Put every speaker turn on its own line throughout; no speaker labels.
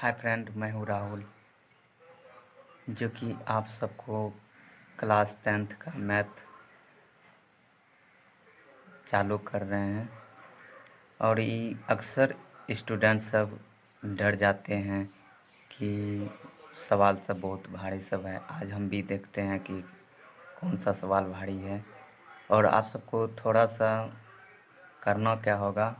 Hi friend, मैं हूँ राहुल, जो कि आप सबको क्लास 10th का मैथ चालू कर रहे हैं। और ये अक्सर स्टूडेंट सब डर जाते हैं कि सवाल सब बहुत भारी सब है। आज हम भी देखते हैं कि कौन सा सवाल भारी है। और आप सबको थोड़ा सा करना क्या होगा,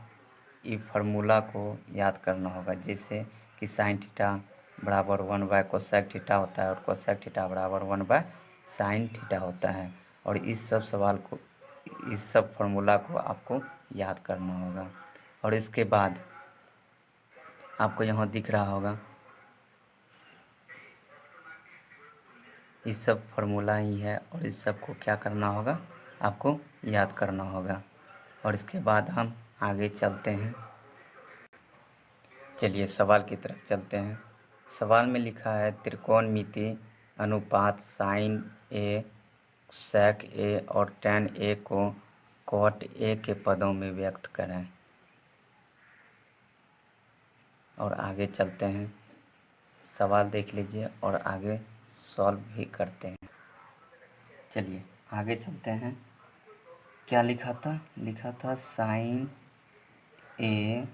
ये फार्मूला को याद करना होगा, जैसे कि साइन थीटा बराबर 1/कोसेक थीटा होता है और कोसेक थीटा बराबर 1/साइन थीटा होता है। और इस सब फार्मूला को आपको याद करना होगा। और इसके बाद आपको यहाँ दिख रहा होगा, इस सब फार्मूला ही है और इस सब को क्या करना होगा, आपको याद करना होगा। और इसके बाद हम आगे चलते हैं। चलिए सवाल की तरफ चलते हैं। सवाल में लिखा है त्रिकोणमिति अनुपात साइन ए, सेक ए और टेन ए को कॉट ए के पदों में व्यक्त करें। और आगे चलते हैं, सवाल देख लीजिए और आगे सॉल्व भी करते हैं। चलिए आगे चलते हैं। क्या लिखा था साइन ए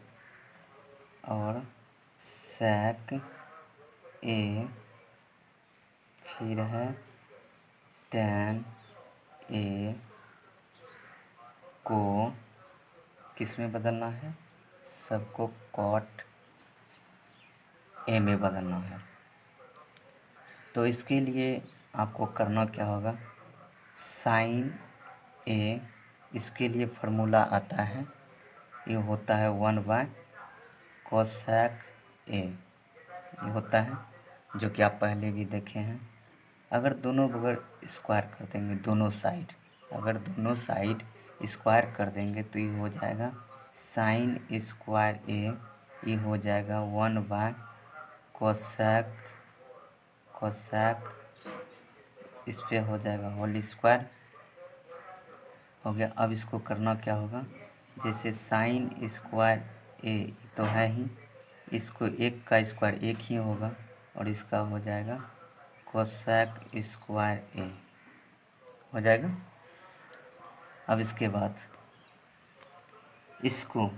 और सेक ए, फिर है टेन ए को किस में बदलना है, सबको कॉट ए में बदलना है। तो इसके लिए आपको करना क्या होगा, साइन ए, इसके लिए फार्मूला आता है, ये होता है 1/कोसेक ए, ये होता है जो कि आप पहले भी देखे हैं। अगर दोनों बगल स्क्वायर कर देंगे, दोनों साइड अगर दोनों साइड स्क्वायर कर देंगे तो ये हो जाएगा साइन स्क्वायर ए, ये हो जाएगा 1/कोसेक इस पे हो जाएगा होल स्क्वायर हो गया। अब इसको करना क्या होगा, जैसे साइन स्क्वायर ए तो है ही, इसको एक का स्क्वायर एक ही होगा और इसका हो जाएगा कोसेक स्क्वायर ए हो जाएगा। अब इसके बाद इसको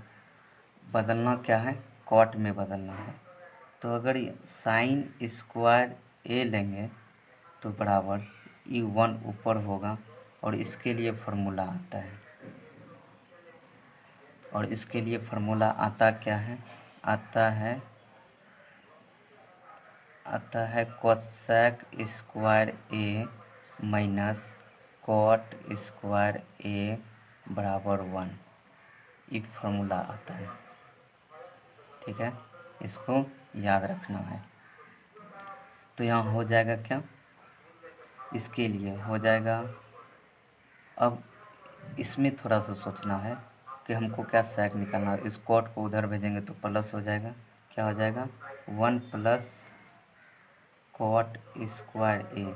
बदलना क्या है, कॉट में बदलना है। तो अगर साइन स्क्वायर ए लेंगे तो बराबर ई 1 ऊपर होगा और इसके लिए फार्मूला आता है। और इसके लिए फार्मूला आता क्या है, आता है कोसेक स्क्वायर ए माइनस कॉट स्क्वायर ए बराबर 1, ये फार्मूला आता है। ठीक है, इसको याद रखना है। तो यहाँ हो जाएगा क्या, इसके लिए हो जाएगा, अब इसमें थोड़ा सा सोचना है कि हमको क्या सेक निकालना है। इस कॉट को उधर भेजेंगे तो प्लस हो जाएगा, क्या हो जाएगा 1 प्लस कॉट स्क्वायर ए,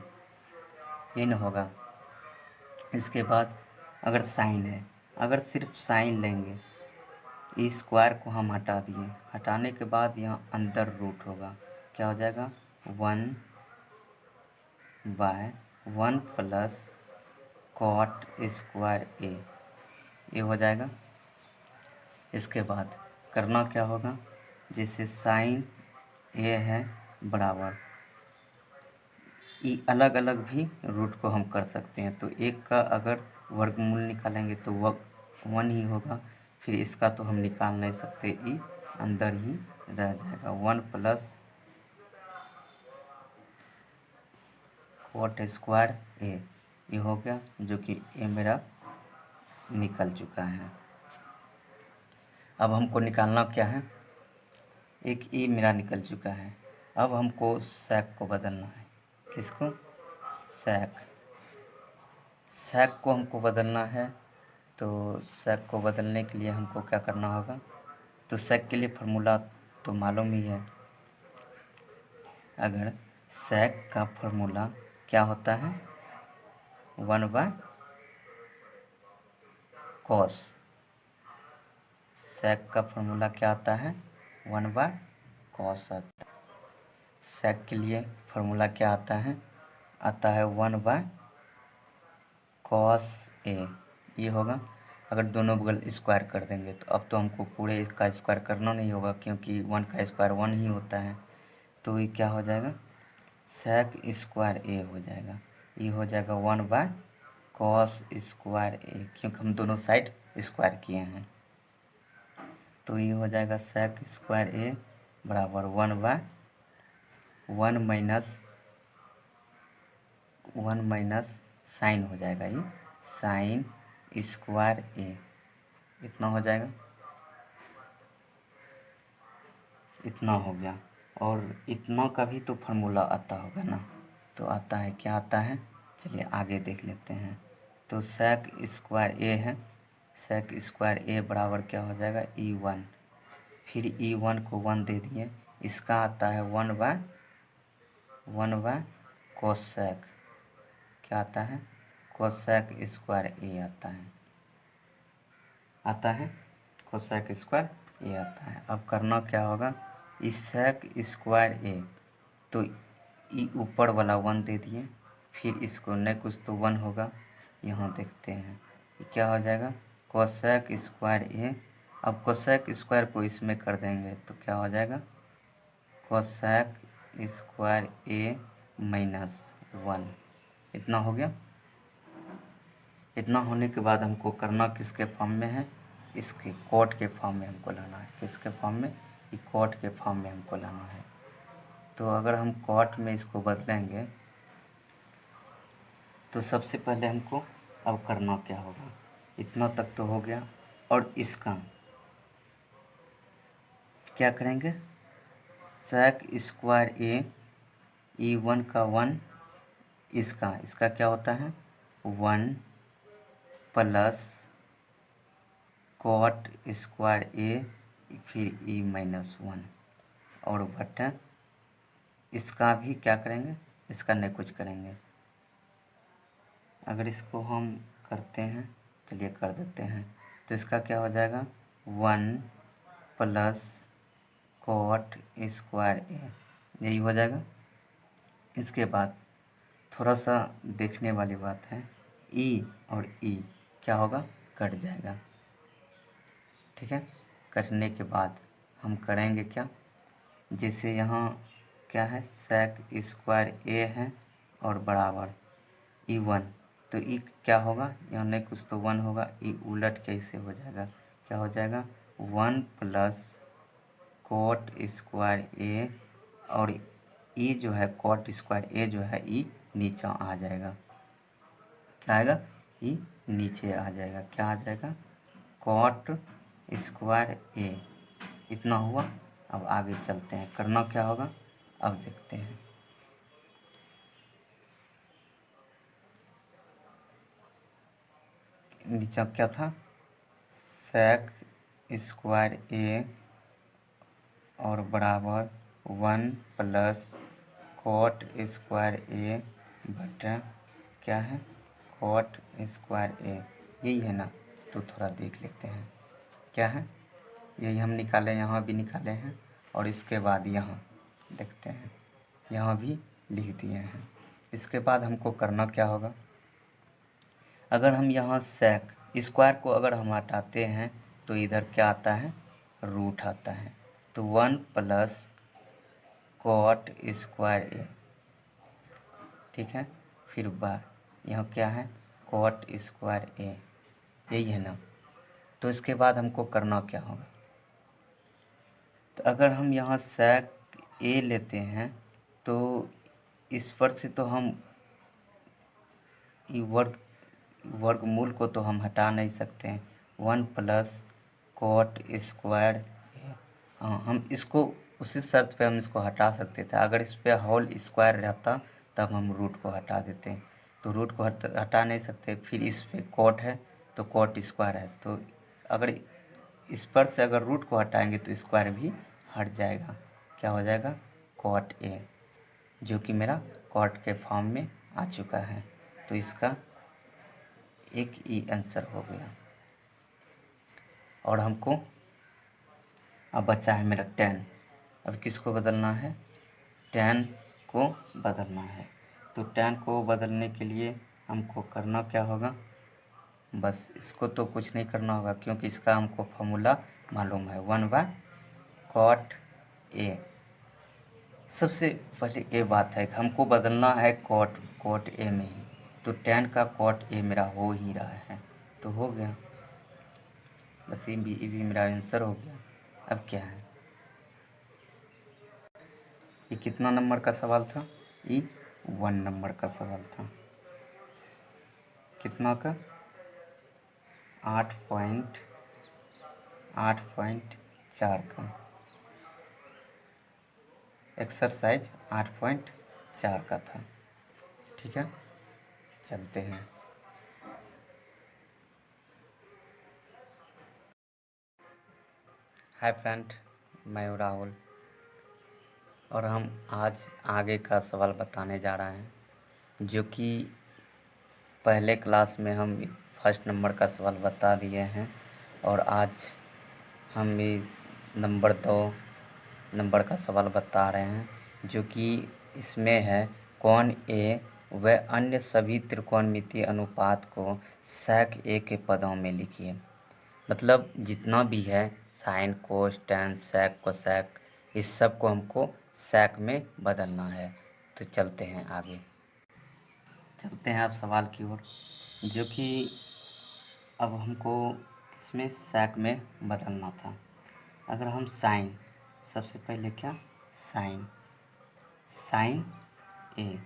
ये न होगा। इसके बाद अगर साइन है, अगर सिर्फ साइन लेंगे, इस स्क्वायर को हम हटा दिए, हटाने के बाद यहाँ अंदर रूट होगा, क्या हो जाएगा 1/1 प्लस कॉट स्क्वायर ए, ये हो जाएगा। इसके बाद करना क्या होगा, जैसे साइन ए है बराबर, ये अलग अलग भी रूट को हम कर सकते हैं। तो एक का अगर वर्गमूल निकालेंगे तो वह 1 ही होगा, फिर इसका तो हम निकाल नहीं सकते, ये अंदर ही रह जाएगा 1 प्लस कॉट स्क्वायर ए, ये हो गया, जो कि ए मेरा निकल चुका है। अब हमको निकालना क्या है, एक ए मेरा निकल चुका है। अब हमको सेक को बदलना है, किसको, सेक को हमको बदलना है। तो सेक को बदलने के लिए हमको क्या करना होगा, तो सेक के लिए फार्मूला तो मालूम ही है। अगर सेक का फार्मूला क्या होता है, 1/कॉस, सेक का फार्मूला क्या आता है 1/कॉस आता है। सेक के लिए फार्मूला क्या आता है 1/cos A। ये होगा। अगर दोनों बगल स्क्वायर कर देंगे तो अब तो हमको पूरे इसका स्क्वायर करना नहीं होगा, क्योंकि 1 का स्क्वायर 1 ही होता है। तो ये क्या हो जाएगा, सेक स्क्वायर ए हो जाएगा। ये हो जाएगा 1/cos स्क्वायर ए, क्योंकि हम दोनों साइड स्क्वायर किए हैं। तो ये हो जाएगा सेक स्क्वायर ए बराबर 1/1 माइनस साइन हो जाएगा, ये साइन स्क्वायर ए। इतना हो जाएगा, इतना हो गया। और इतना का भी तो फार्मूला आता होगा ना, तो आता है, क्या आता है, चलिए आगे देख लेते हैं। तो सेक स्क्वायर ए है, सेक स्क्वायर ए बराबर क्या हो जाएगा, E1। फिर E1 को 1 दे दिए, इसका आता है 1/1 कोसेक, क्या आता है, कोसेक स्क्वायर ए आता है कोसेक स्क्वायर ए आता है। अब करना क्या होगा, इस सेक स्क्वायर ए, तो ई ऊपर वाला 1 दे दिए, फिर इसको नहीं कुछ तो 1 होगा, यहाँ देखते हैं क्या हो जाएगा, कोसेक स्क्वायर ए। अब कोसेक स्क्वायर को इसमें कर देंगे तो क्या हो जाएगा, कोसेक स्क्वायर ए -1। इतना हो गया। इतना होने के बाद हमको करना किसके फॉर्म में है, इसके कॉट के फॉर्म में हमको लाना है। किसके फॉर्म में, ये कॉट के फॉर्म में हमको लाना है। तो अगर हम कॉट में इसको बदलेंगे तो सबसे पहले हमको अब करना क्या होगा, इतना तक तो हो गया। और इसका क्या करेंगे, सेक स्क्वायर ए E1 का 1, इसका क्या होता है 1 प्लस कॉट स्क्वायर ए, फिर E-1 और बटा इसका भी क्या करेंगे, इसका नहीं कुछ करेंगे। अगर इसको हम करते हैं, चलिए कर देते हैं, तो इसका क्या हो जाएगा 1 प्लस कॉट स्क्वायर ए, यही हो जाएगा। इसके बाद थोड़ा सा देखने वाली बात है, ई और ई क्या होगा, कट जाएगा। ठीक है, कटने के बाद हम करेंगे क्या, जैसे यहाँ क्या है, सेक स्क्वायर ए है और बराबर E1, तो ई क्या होगा, यहाँ नहीं कुछ तो 1 होगा, ई उलट कैसे हो जाएगा, क्या हो जाएगा 1 प्लस कॉट स्क्वायर ए, और ई जो है कॉट स्क्वायर ए जो है ई नीचे आ जाएगा, क्या आएगा, ई नीचे आ जाएगा, क्या आ जाएगा, कॉट स्क्वायर ए। इतना हुआ। अब आगे चलते हैं, करना क्या होगा, अब देखते हैं। नीचे क्या था, सेक स्क्वायर ए और बराबर 1 प्लस कॉट स्क्वायर ए बटा क्या है, कॉट स्क्वायर ए, यही है ना। तो थोड़ा देख लेते हैं क्या है, यही हम निकाले, यहाँ भी निकाले हैं, और इसके बाद यहाँ देखते हैं, यहाँ भी लिख दिए हैं। इसके बाद हमको करना क्या होगा, अगर हम यहाँ सेक स्क्वायर को अगर हम हटाते हैं तो इधर क्या आता है, रूट आता है। तो 1 प्लस कॉट स्क्वायर ए, ठीक है, फिर बार यहाँ क्या है, कॉट स्क्वायर ए, यही है ना। तो इसके बाद हमको करना क्या होगा, तो अगर हम यहाँ सेक ए लेते हैं तो इस पर से तो हम ये वर्गमूल को तो हम हटा नहीं सकते हैं, 1 प्लस कॉट स्क्वायर ए। हाँ, हम इसको उसी शर्त पे हम इसको हटा सकते थे, अगर इस पर होल स्क्वायर रहता तब हम रूट को हटा देते हैं। तो रूट को हटा नहीं सकते, फिर इस पे कॉट है तो कॉट स्क्वायर है, तो अगर इस पर से अगर रूट को हटाएंगे तो स्क्वायर भी हट जाएगा, क्या हो जाएगा, कॉट ए, जो कि मेरा कॉट के फॉर्म में आ चुका है। तो इसका एक ई आंसर हो गया। और हमको अब बचा है मेरा 10, अब किसको बदलना है, tan को बदलना है। तो tan को बदलने के लिए हमको करना क्या होगा, बस इसको तो कुछ नहीं करना होगा क्योंकि इसका हमको फॉर्मूला मालूम है, 1/cot A। सबसे पहले ये बात है कि हमको बदलना है cot A में ही, तो tan का cot A मेरा हो ही रहा है, तो हो गया, बस ये भी मेरा आंसर हो गया। अब क्या है, ये कितना नंबर का सवाल था, ये 1 नंबर का सवाल था। कितना का, 8.4 का, एक्सरसाइज 8.4 का था। ठीक है, चलते हैं। हाय फ्रेंड, मैं हूँ राहुल और हम आज आगे का सवाल बताने जा रहे हैं, जो कि पहले क्लास में हम फर्स्ट नंबर का सवाल बता दिए हैं और आज हम भी नंबर 2 नंबर का सवाल बता रहे हैं, जो कि इसमें है कौन ए व अन्य सभी त्रिकोणमितीय अनुपात को sec a के पदों में लिखिए। मतलब जितना भी है साइन, कोस, टेन, sec, कोसेक, इस सब को हमको sec में बदलना है। तो चलते हैं आगे, चलते हैं अब सवाल की ओर, जो कि अब हमको इसमें sec में बदलना था। अगर हम साइन, सबसे पहले क्या, साइन ए,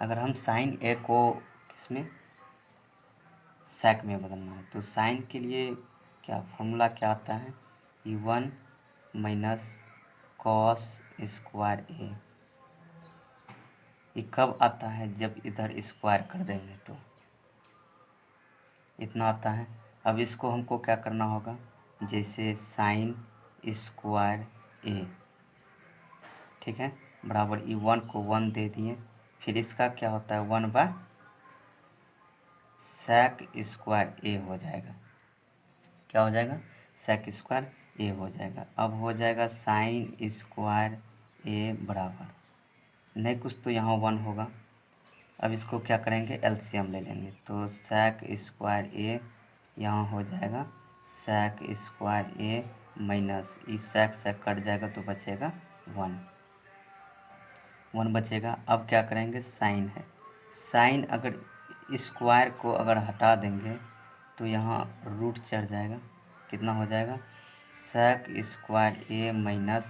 अगर हम साइन ए को किसमें, sec में बदलना है, तो साइन के लिए क्या फॉर्मूला क्या आता है, E1 माइनस कॉस स्क्वायर ए। ये कब आता है, जब इधर स्क्वायर कर देंगे तो इतना आता है। अब इसको हमको क्या करना होगा, जैसे साइन स्क्वायर ए, ठीक है, बराबर E1 को 1 दे दिए, फिर इसका क्या होता है 1/sec स्क्वायर ए हो जाएगा। क्या हो जाएगा, sec स्क्वायर ए हो जाएगा। अब हो जाएगा साइन स्क्वायर ए बराबर, नहीं कुछ तो यहाँ 1 होगा। अब इसको क्या करेंगे, एलसीएम ले लेंगे, तो sec स्क्वायर ए यहाँ हो जाएगा sec स्क्वायर ए माइनस इस sec से कट जाएगा तो बचेगा 1 बचेगा। अब क्या करेंगे, साइन है, साइन अगर स्क्वायर को अगर हटा देंगे तो यहाँ रूट चढ़ जाएगा, कितना हो जाएगा sec स्क्वायर ए माइनस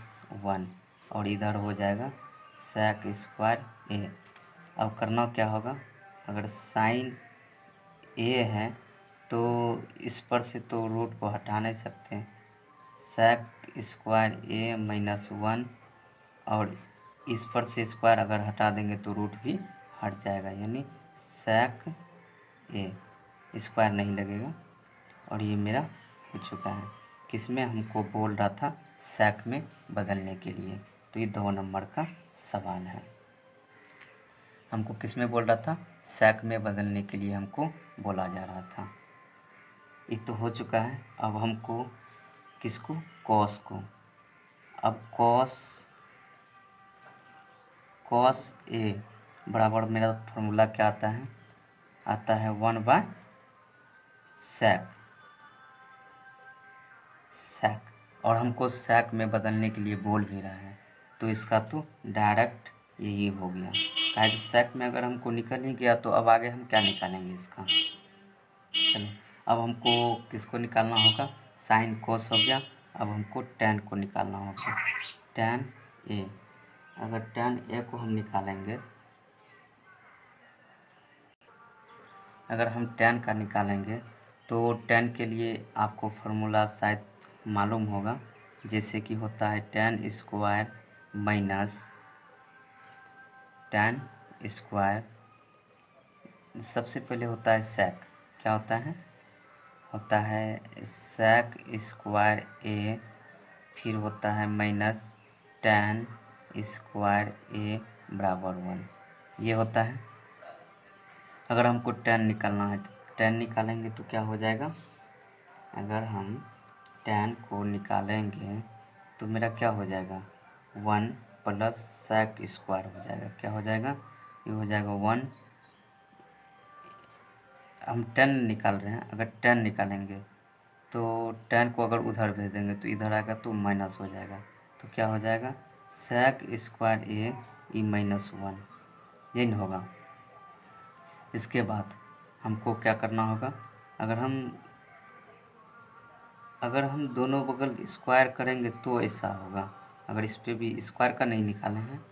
1, और इधर हो जाएगा sec स्क्वायर ए। अब करना क्या होगा, अगर साइन ए है तो इस पर से तो रूट को हटा नहीं सकते, sec स्क्वायर ए माइनस 1, और इस पर से स्क्वायर अगर हटा देंगे तो रूट भी हट जाएगा, यानी sec ए, स्क्वायर नहीं लगेगा। और ये मेरा हो चुका है, किसमें हमको बोल रहा था, sec में बदलने के लिए। तो ये 2 नंबर का सवाल है, हमको किस में बोल रहा था, sec में बदलने के लिए हमको बोला जा रहा था। ये तो हो चुका है। अब हमको किसको, cos को, अब cos ए बराबर मेरा फॉर्मूला क्या आता है, 1/sec, और हमको sec में बदलने के लिए बोल भी रहा है, तो इसका तो डायरेक्ट यही हो गया। काहे कि sec में अगर हमको निकल ही गया तो अब आगे हम क्या निकालेंगे इसका। चलो, अब हमको किसको निकालना होगा, साइन कोस हो गया, अब हमको tan को निकालना होगा, tan ए। अगर tan ए को हम निकालेंगे, अगर हम tan का निकालेंगे तो tan के लिए आपको फार्मूला शायद मालूम होगा, जैसे कि होता है tan square minus tan square, सबसे पहले होता है sec, क्या होता है sec स्क्वायर ए, फिर होता है माइनस tan स्क्वायर ए बराबर 1, ये होता है। अगर हमको tan निकालना है तो tan निकालेंगे तो क्या हो जाएगा, अगर हम tan को निकालेंगे तो मेरा क्या हो जाएगा 1 प्लस sec स्क्वायर हो जाएगा। क्या हो जाएगा? ये हो जाएगा 1। हम 10 निकाल रहे हैं, अगर 10 निकालेंगे तो 10 को अगर उधर भेज देंगे तो इधर आएगा तो माइनस हो जाएगा। तो क्या हो जाएगा? sec स्क्वायर ए ई -1, यही नहीं होगा। इसके बाद हमको क्या करना होगा? अगर हम दोनों बगल स्क्वायर करेंगे तो ऐसा होगा। अगर इस पे भी स्क्वायर का नहीं निकाले हैं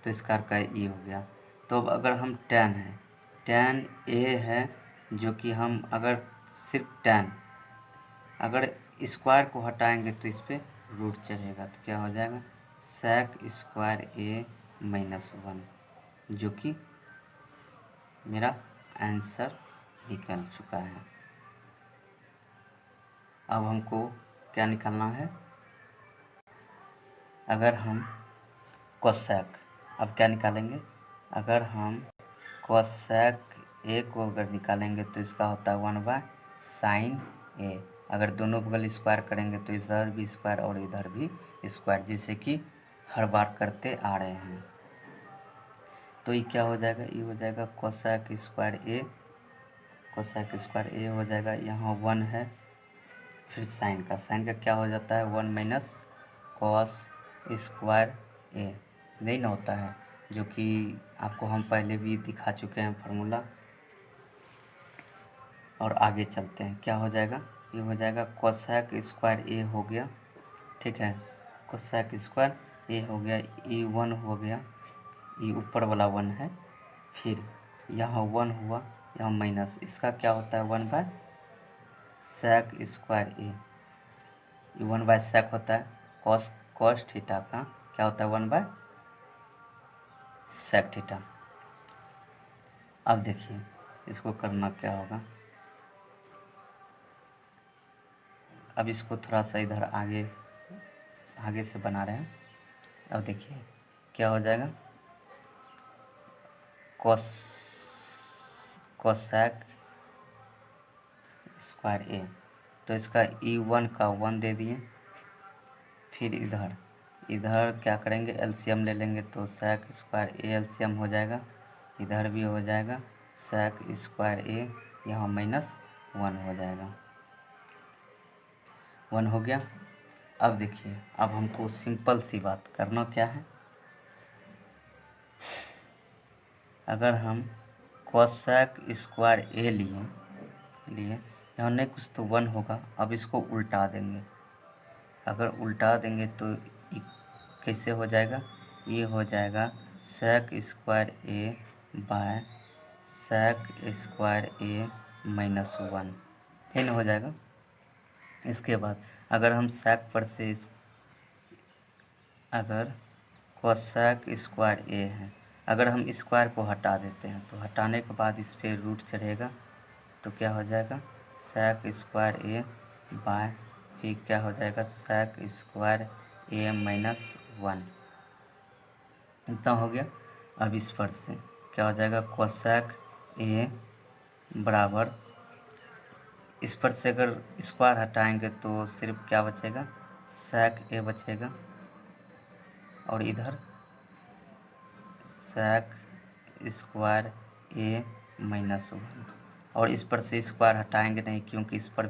तो स्क्वायर का ये हो गया। तो अब अगर हम tan है, tan a है, जो कि हम अगर सिर्फ tan, अगर स्क्वायर को हटाएंगे तो इस पे रूट चढ़ेगा। तो क्या हो जाएगा? sec स्क्वायर a -1, जो कि मेरा आंसर निकल चुका है। अब हमको क्या निकालना है? अगर हम कोसेक, अब क्या निकालेंगे? अगर हम कोसेक ए को अगर निकालेंगे तो इसका होता है 1/sin ए। अगर दोनों बगल स्क्वायर करेंगे तो इधर भी स्क्वायर और इधर भी स्क्वायर, जैसे कि हर बार करते आ रहे हैं। तो ये क्या हो जाएगा? ये हो जाएगा कोसेक स्क्वायर ए, कोसेक स्क्वायर ए हो जाएगा। यहाँ 1 है, फिर साइन का क्या हो जाता है? 1 माइनस कॉस स्क्वायर ए, नहीं ना होता है, जो कि आपको हम पहले भी दिखा चुके हैं फार्मूला। और आगे चलते हैं, क्या हो जाएगा? ये हो जाएगा कोसेक स्क्वायर ए हो गया, ठीक है। कोसेक स्क्वायर ए हो गया, ई 1 हो गया, ये ऊपर वाला 1 है, फिर यहाँ 1 हुआ, यहाँ माइनस, इसका क्या होता है? 1/sec स्क्वायर ए, ये 1/sec होता है। कॉस थीटा का क्या होता है? 1/sec theta. अब देखिए इसको करना क्या होगा। अब इसको थोड़ा सा इधर आगे से बना रहे हैं। अब देखिए क्या हो जाएगा? कोसेक स्क्वायर ए, तो इसका E1 का 1 दे दिए। फिर इधर क्या करेंगे? एलसीएम ले लेंगे, तो sec स्क्वायर ए एलसीएम हो जाएगा, इधर भी हो जाएगा sec स्क्वायर ए, यहाँ -1 हो जाएगा। 1 हो गया। अब देखिए, अब हमको सिंपल सी बात करना क्या है? अगर हम कोसेक स्क्वायर ए लिए यहाँ नहीं कुछ तो 1 होगा। अब इसको उल्टा देंगे, अगर उल्टा देंगे तो कैसे हो जाएगा? ये हो जाएगा sec स्क्वायर ए बाय sec स्क्वायर ए -1, है ना, हो जाएगा। इसके बाद अगर हम sec पर से अगर कोसेक स्क्वायर ए है, अगर हम स्क्वायर को हटा देते हैं तो हटाने के बाद इस पर रूट चढ़ेगा, तो क्या हो जाएगा? sec स्क्वायर ए बाय, फिर क्या हो जाएगा? sec स्क्वायर ए -1, इतना हो गया। अब इस पर से क्या हो जाएगा? कोसेक ए बराबर, इस पर से अगर स्क्वायर हटाएंगे तो सिर्फ क्या बचेगा? sec ए बचेगा, और इधर sec स्क्वायर ए -1, और इस पर से स्क्वायर हटाएंगे नहीं, क्योंकि इस पर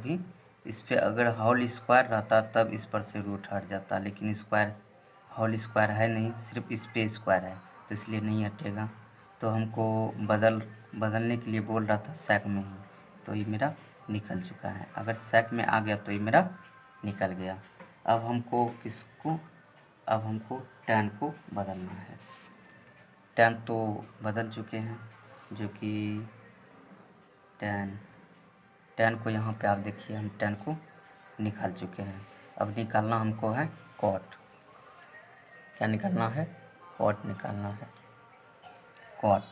अगर होल स्क्वायर रहता तब इस पर से रूट हट जाता, लेकिन स्क्वायर होल स्क्वायर है नहीं, सिर्फ इस पे स्क्वायर है, तो इसलिए नहीं हटेगा। तो हमको बदलने के लिए बोल रहा था sec में ही, तो ये मेरा निकल चुका है। अगर sec में आ गया तो ये मेरा निकल गया। अब हमको tan को बदलना है। tan तो बदल चुके हैं, जो कि tan को यहाँ पे आप देखिए, हम tan को निकाल चुके हैं। अब निकालना हमको है cot। क्या निकालना है? cot निकालना है। cot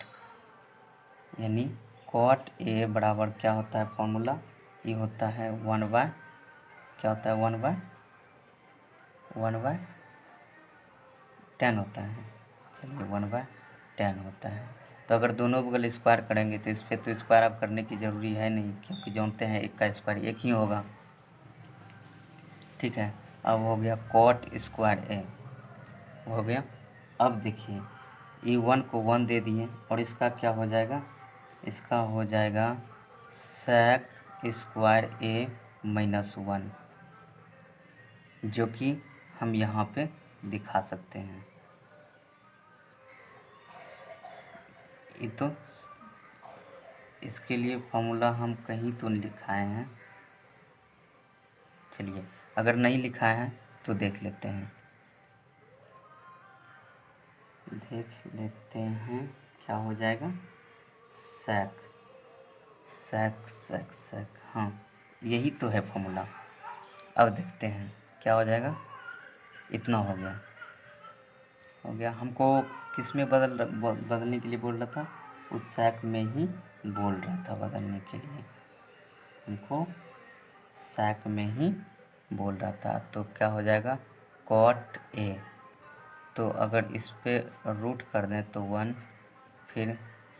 यानी cot ए बराबर क्या होता है फॉर्मूला? ये होता है 1 बाय, क्या होता है? 1/10 होता है। चलिए 1/10 होता है। तो अगर दोनों बगल स्क्वायर करेंगे तो इस पर तो स्क्वायर अब करने की ज़रूरी है नहीं, क्योंकि जानते हैं एक का स्क्वायर एक ही होगा, ठीक है। अब हो गया cot स्क्वायर ए, हो गया अब देखिए ये 1 को 1 दे दिए और इसका क्या हो जाएगा, इसका हो जाएगा sec स्क्वायर ए माइनस 1, जो कि हम यहाँ पे दिखा सकते हैं। ये तो इसके लिए फॉर्मूला हम कहीं तो लिखाए हैं, चलिए अगर नहीं लिखा है तो देख लेते हैं, क्या हो जाएगा, sec sec sec sec, हाँ यही तो है फॉर्मूला। अब देखते हैं क्या हो जाएगा, इतना हो गया। हमको किस में बदलने के लिए बोल रहा था, उस सैक में ही बोल रहा था बदलने के लिए, हमको सैक में ही बोल रहा था। तो क्या हो जाएगा कॉट ए, तो अगर इस पे रूट कर दें तो 1, फिर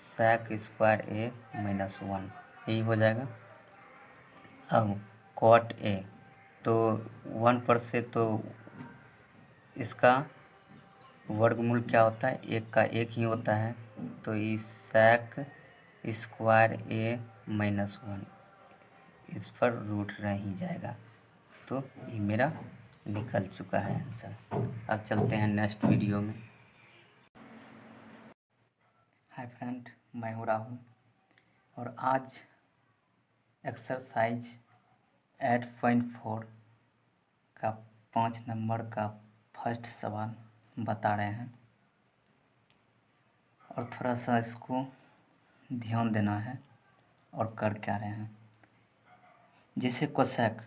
sec स्क्वायर ए माइनस 1, यही हो जाएगा। अब कॉट ए तो 1 पर से तो इसका वर्गमूल क्या होता है, एक का एक ही होता है, तो इस sec स्क्वायर ए माइनस 1 इस पर रूट रह ही जाएगा। तो ये मेरा निकल चुका है आंसर। अब चलते हैं नेक्स्ट वीडियो में। हाय फ्रेंड, मैं हूँ राहुल और आज एक्सरसाइज 8.4 का 5 नंबर का फर्स्ट सवाल बता रहे हैं और थोड़ा सा इसको ध्यान देना है और कर क्या रहे हैं। जैसे कोसेक,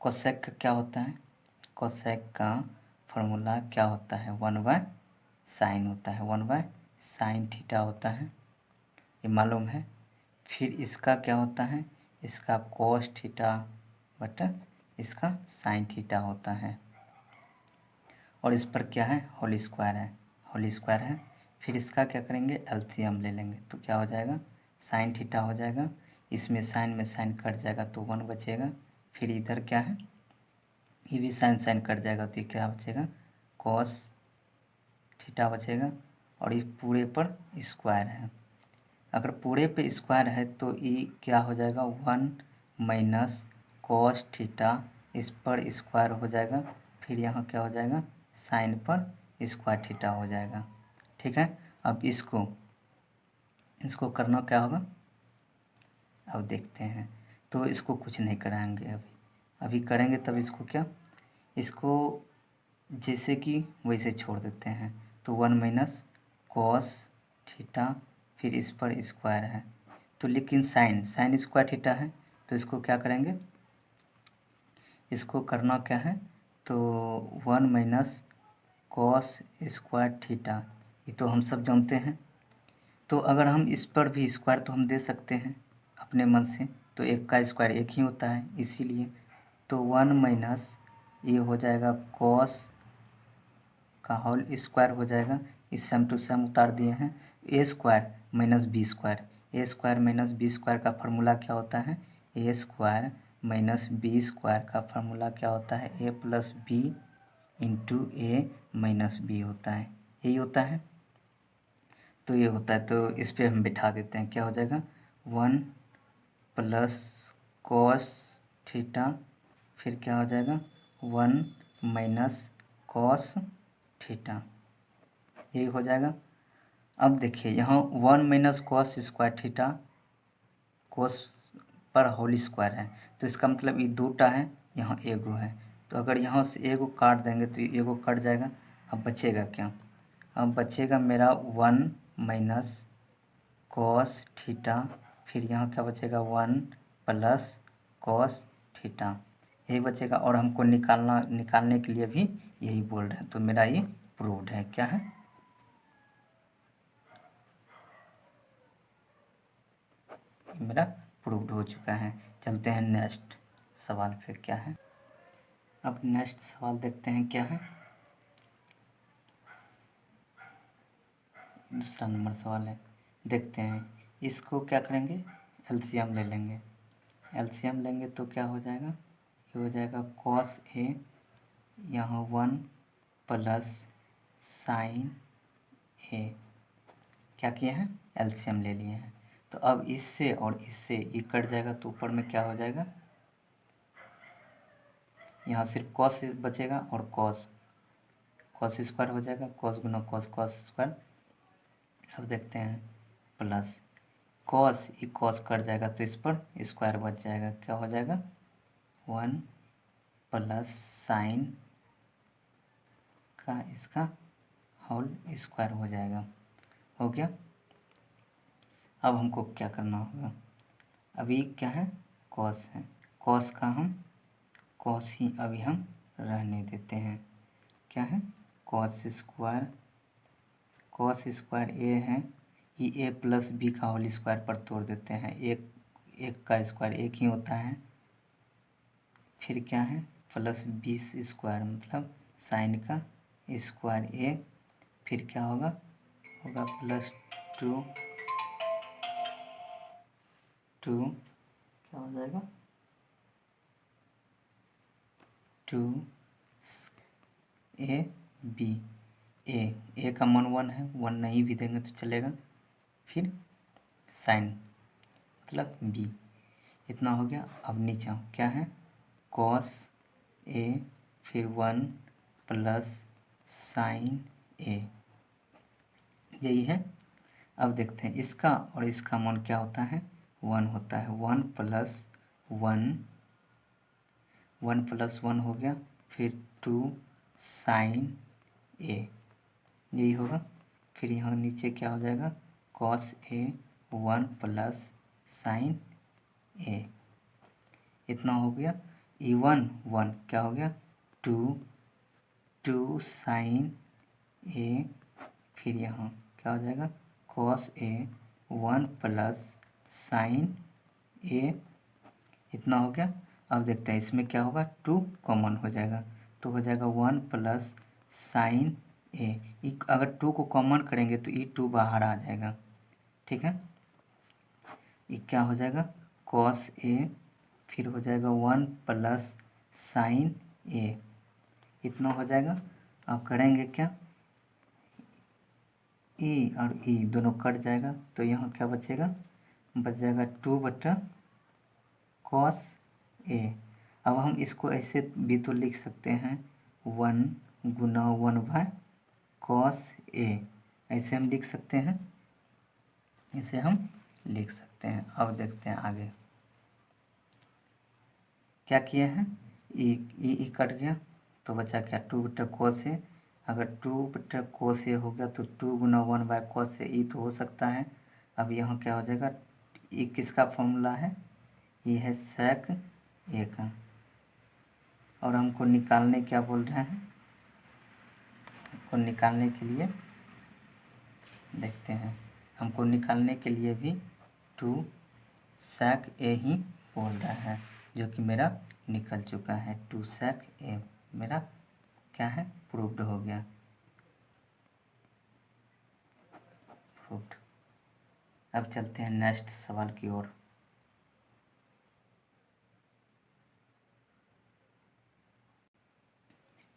कोसेक का क्या होता है, कोसेक का फॉर्मूला क्या होता है, 1/sin होता है, 1/sin थीटा होता है, ये मालूम है। फिर इसका क्या होता है, इसका कोस थीटा बटा इसका साइन थीटा होता है, और इस पर क्या है, होल स्क्वायर है, होल स्क्वायर है। फिर इसका क्या करेंगे, एलसीएम ले लेंगे, तो क्या हो जाएगा, साइन थीटा हो जाएगा, इसमें साइन में साइन कट जाएगा तो 1 बचेगा। फिर इधर क्या है, ये भी साइन साइन कट जाएगा तो ये क्या बचेगा, कॉस थीटा बचेगा, और इस पूरे पर स्क्वायर है। अगर पूरे पे स्क्वायर है तो ये क्या हो जाएगा, 1 माइनस कॉस थीटा, इस पर स्क्वायर हो जाएगा, फिर यहाँ क्या हो जाएगा, साइन पर स्क्वायर थीटा हो जाएगा। ठीक है, अब इसको करना क्या होगा, अब देखते हैं। तो इसको कुछ नहीं कराएंगे अभी करेंगे तब इसको जैसे कि वैसे छोड़ देते हैं। तो 1 माइनस कॉस थीटा, फिर इस पर स्क्वायर है, तो लेकिन साइन स्क्वायर थीटा है, तो इसको क्या करेंगे, इसको करना क्या है, तो 1 माइनस कॉस स्क्वायर थीटा, ये तो हम सब जानते हैं। तो अगर हम इस पर भी स्क्वायर तो हम दे सकते हैं अपने मन से, तो एक का स्क्वायर एक ही होता है इसीलिए। तो 1 माइनस ये हो जाएगा कॉस का होल स्क्वायर हो जाएगा, इस सम टू सम उतार दिए हैं, ए स्क्वायर माइनस बी स्क्वायर, ए स्क्वायर माइनस बी स्क्वायर का फार्मूला क्या होता है, ए स्क्वायर माइनस बी स्क्वायर का फार्मूला क्या होता है, ए plus b into a minus B होता है, यही होता है। तो ये होता है, तो इस पर हम बिठा देते हैं, क्या हो जाएगा, 1 प्लस कॉस थीटा, फिर क्या हो जाएगा, 1 माइनस कॉस थीटा, यही हो जाएगा। अब देखिए यहाँ 1 माइनस कॉस स्क्वायर थीटा, कोस पर होल स्क्वायर है, तो इसका मतलब ये 2टा है, यहाँ एगो है, तो अगर यहाँ से एगो काट देंगे तो एगो कट जाएगा। अब बचेगा क्या, अब बचेगा मेरा 1 माइनस कॉस थीटा, फिर यहाँ क्या बचेगा, 1 प्लस कॉस थीटा, यही बचेगा। और हमको निकालने के लिए भी यही बोल रहे हैं, तो मेरा ये प्रूव्ड है, क्या है, मेरा प्रूव्ड हो चुका है। चलते हैं नेक्स्ट सवाल पे, क्या है। अब नेक्स्ट सवाल देखते हैं क्या है, दूसरा नंबर सवाल है, देखते हैं। इसको क्या करेंगे, एलसीएम ले लेंगे, एलसीएम लेंगे तो क्या हो जाएगा, ये हो जाएगा कॉस ए, यहाँ 1 प्लस साइन ए क्या किए हैं, एलसीएम ले लिए हैं। तो अब इससे और इससे ये कट जाएगा तो ऊपर में क्या हो जाएगा, यहाँ सिर्फ कॉस बचेगा और कॉस स्क्वायर हो जाएगा, कॉस गुना कॉस स्क्वायर। अब देखते हैं प्लस कॉस, ये कॉस कट जाएगा तो इस पर स्क्वायर बच जाएगा, क्या हो जाएगा 1 प्लस साइन का इसका होल स्क्वायर हो जाएगा। हो गया। अब हमको क्या करना होगा, अभी क्या है कॉस है, कॉस का हम कॉस ही अभी हम रहने देते हैं। क्या है कॉस स्क्वायर ए है, ये ए प्लस बी का होल स्क्वायर पर तोड़ देते हैं, एक का स्क्वायर एक ही होता है। फिर क्या है प्लस 20 स्क्वायर मतलब साइन का स्क्वायर ए, फिर क्या होगा प्लस 2 क्या हो जाएगा 2 ए बी, ए का मान 1 है, 1 नहीं भी देंगे तो चलेगा। फिर साइन मतलब बी, इतना हो गया। अब नीचे क्या है कॉस ए फिर 1 प्लस साइन ए, यही है। अब देखते हैं इसका और इसका मान क्या होता है 1 होता है, 1 प्लस 1 हो गया, फिर 2 साइन ए, यही होगा। फिर यहाँ नीचे क्या हो जाएगा cos A 1 plus sign a, इतना हो गया। E1 1 क्या हो गया 2 साइन ए, फिर यहाँ क्या हो जाएगा cos A 1 plus sign a, इतना हो गया। अब देखते हैं इसमें क्या होगा 2 कॉमन हो जाएगा तो हो जाएगा 1 प्लस साइन ए, अगर 2 को कॉमन करेंगे तो ये 2 बाहर आ जाएगा, ठीक है। ये क्या हो जाएगा कॉस ए, फिर हो जाएगा 1 प्लस साइन ए, इतना हो जाएगा। अब करेंगे क्या ई और ई दोनों कट जाएगा तो यहाँ क्या बचेगा, बच जाएगा 2 बटा कॉस ए। अब हम इसको ऐसे भी तो लिख सकते हैं 1 गुना 1 बाय कॉस ए, ऐसे हम लिख सकते हैं, इसे हम लिख सकते हैं। अब देखते हैं आगे क्या किए हैं, ई कट गया तो बचा क्या 2 बटा कोस ए, अगर 2 बटा कोस ए हो गया तो 2 गुना 1 बाय कोस ए, ई तो हो सकता है। अब यहाँ क्या हो जाएगा, ये किसका फॉर्मूला है, ये है सेक ए का, और हमको निकालने क्या बोल रहे हैं, हमको निकालने के लिए देखते हैं, हमको निकालने के लिए भी 2 सेक ए ही बोल रहा है, जो कि मेरा निकल चुका है। 2 सेक ए मेरा क्या है प्रूव्ड हो गया, प्रूव्ड। अब चलते हैं नेक्स्ट सवाल की ओर।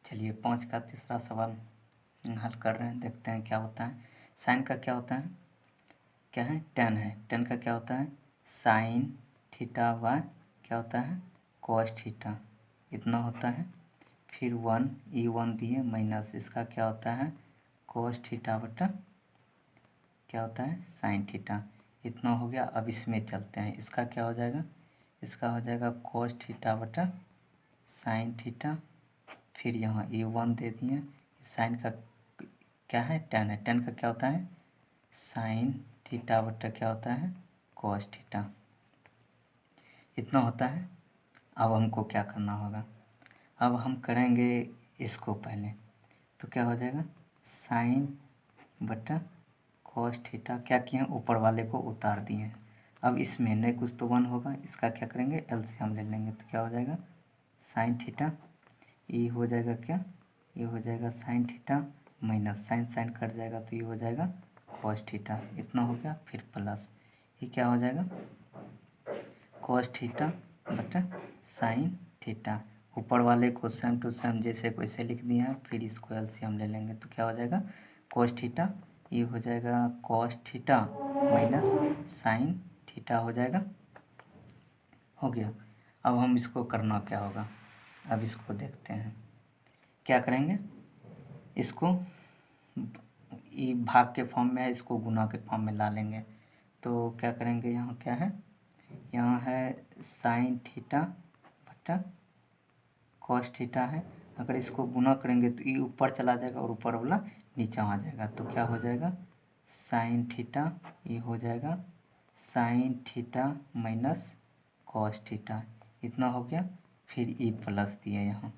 चलिए 5 का तीसरा सवाल हल कर रहे हैं, देखते हैं क्या होता है। साइन का क्या होता है, क्या है टेन है, टेन का क्या होता है साइन थीटा बाय क्या होता है कॉस थीटा, इतना होता है। फिर 1 E1 दिए माइनस इसका क्या होता है कॉस थीटा बटा क्या होता है साइन थीटा, इतना हो गया। अब इसमें चलते हैं, इसका क्या हो जाएगा, इसका हो जाएगा कॉस थीटा बटा साइन थीटा, फिर यहाँ E1 दे दिए, साइन का क्या है टेन है, टेन का क्या होता है साइन थीटा बटा क्या होता है कॉस थीटा, इतना होता है। अब हमको क्या करना होगा, अब हम करेंगे इसको पहले, तो क्या हो जाएगा साइन बटा कॉस थीटा, क्या किए हैं ऊपर वाले को उतार दिए हैं। अब इसमें नहीं कुछ तो 1 होगा, इसका क्या करेंगे एलसीएम ले लेंगे, तो क्या हो जाएगा साइन थीटा, ये हो जाएगा क्या, ये हो जाएगा sine theta minus sine sine cut जाएगा तो ये हो जाएगा कॉस थीटा, इतना हो गया। फिर प्लस ये क्या हो जाएगा कॉस थीटा बटा साइन थीटा, ऊपर वाले को सेम टू सेम जैसे को ऐसे लिख दिया है, फिर इसको एलसीएम ले लेंगे तो क्या हो जाएगा कॉस थीटा ये हो जाएगा cos theta minus sine theta हो जाएगा। हो गया। अब हम इसको करना क्या होगा, अब इसको देखते हैं क्या करेंगे। इसको ये भाग के फॉर्म में है, इसको गुना के फॉर्म में ला लेंगे। तो क्या करेंगे, यहाँ क्या है, यहाँ है साइन थीटा बटा कॉस थीटा है। अगर इसको गुना करेंगे तो ये ऊपर चला जाएगा और ऊपर वाला नीचे आ जाएगा। तो क्या हो जाएगा, साइन थीटा, ये हो जाएगा sine theta minus cos theta, इतना हो गया। फिर ई प्लस दिया यहाँ।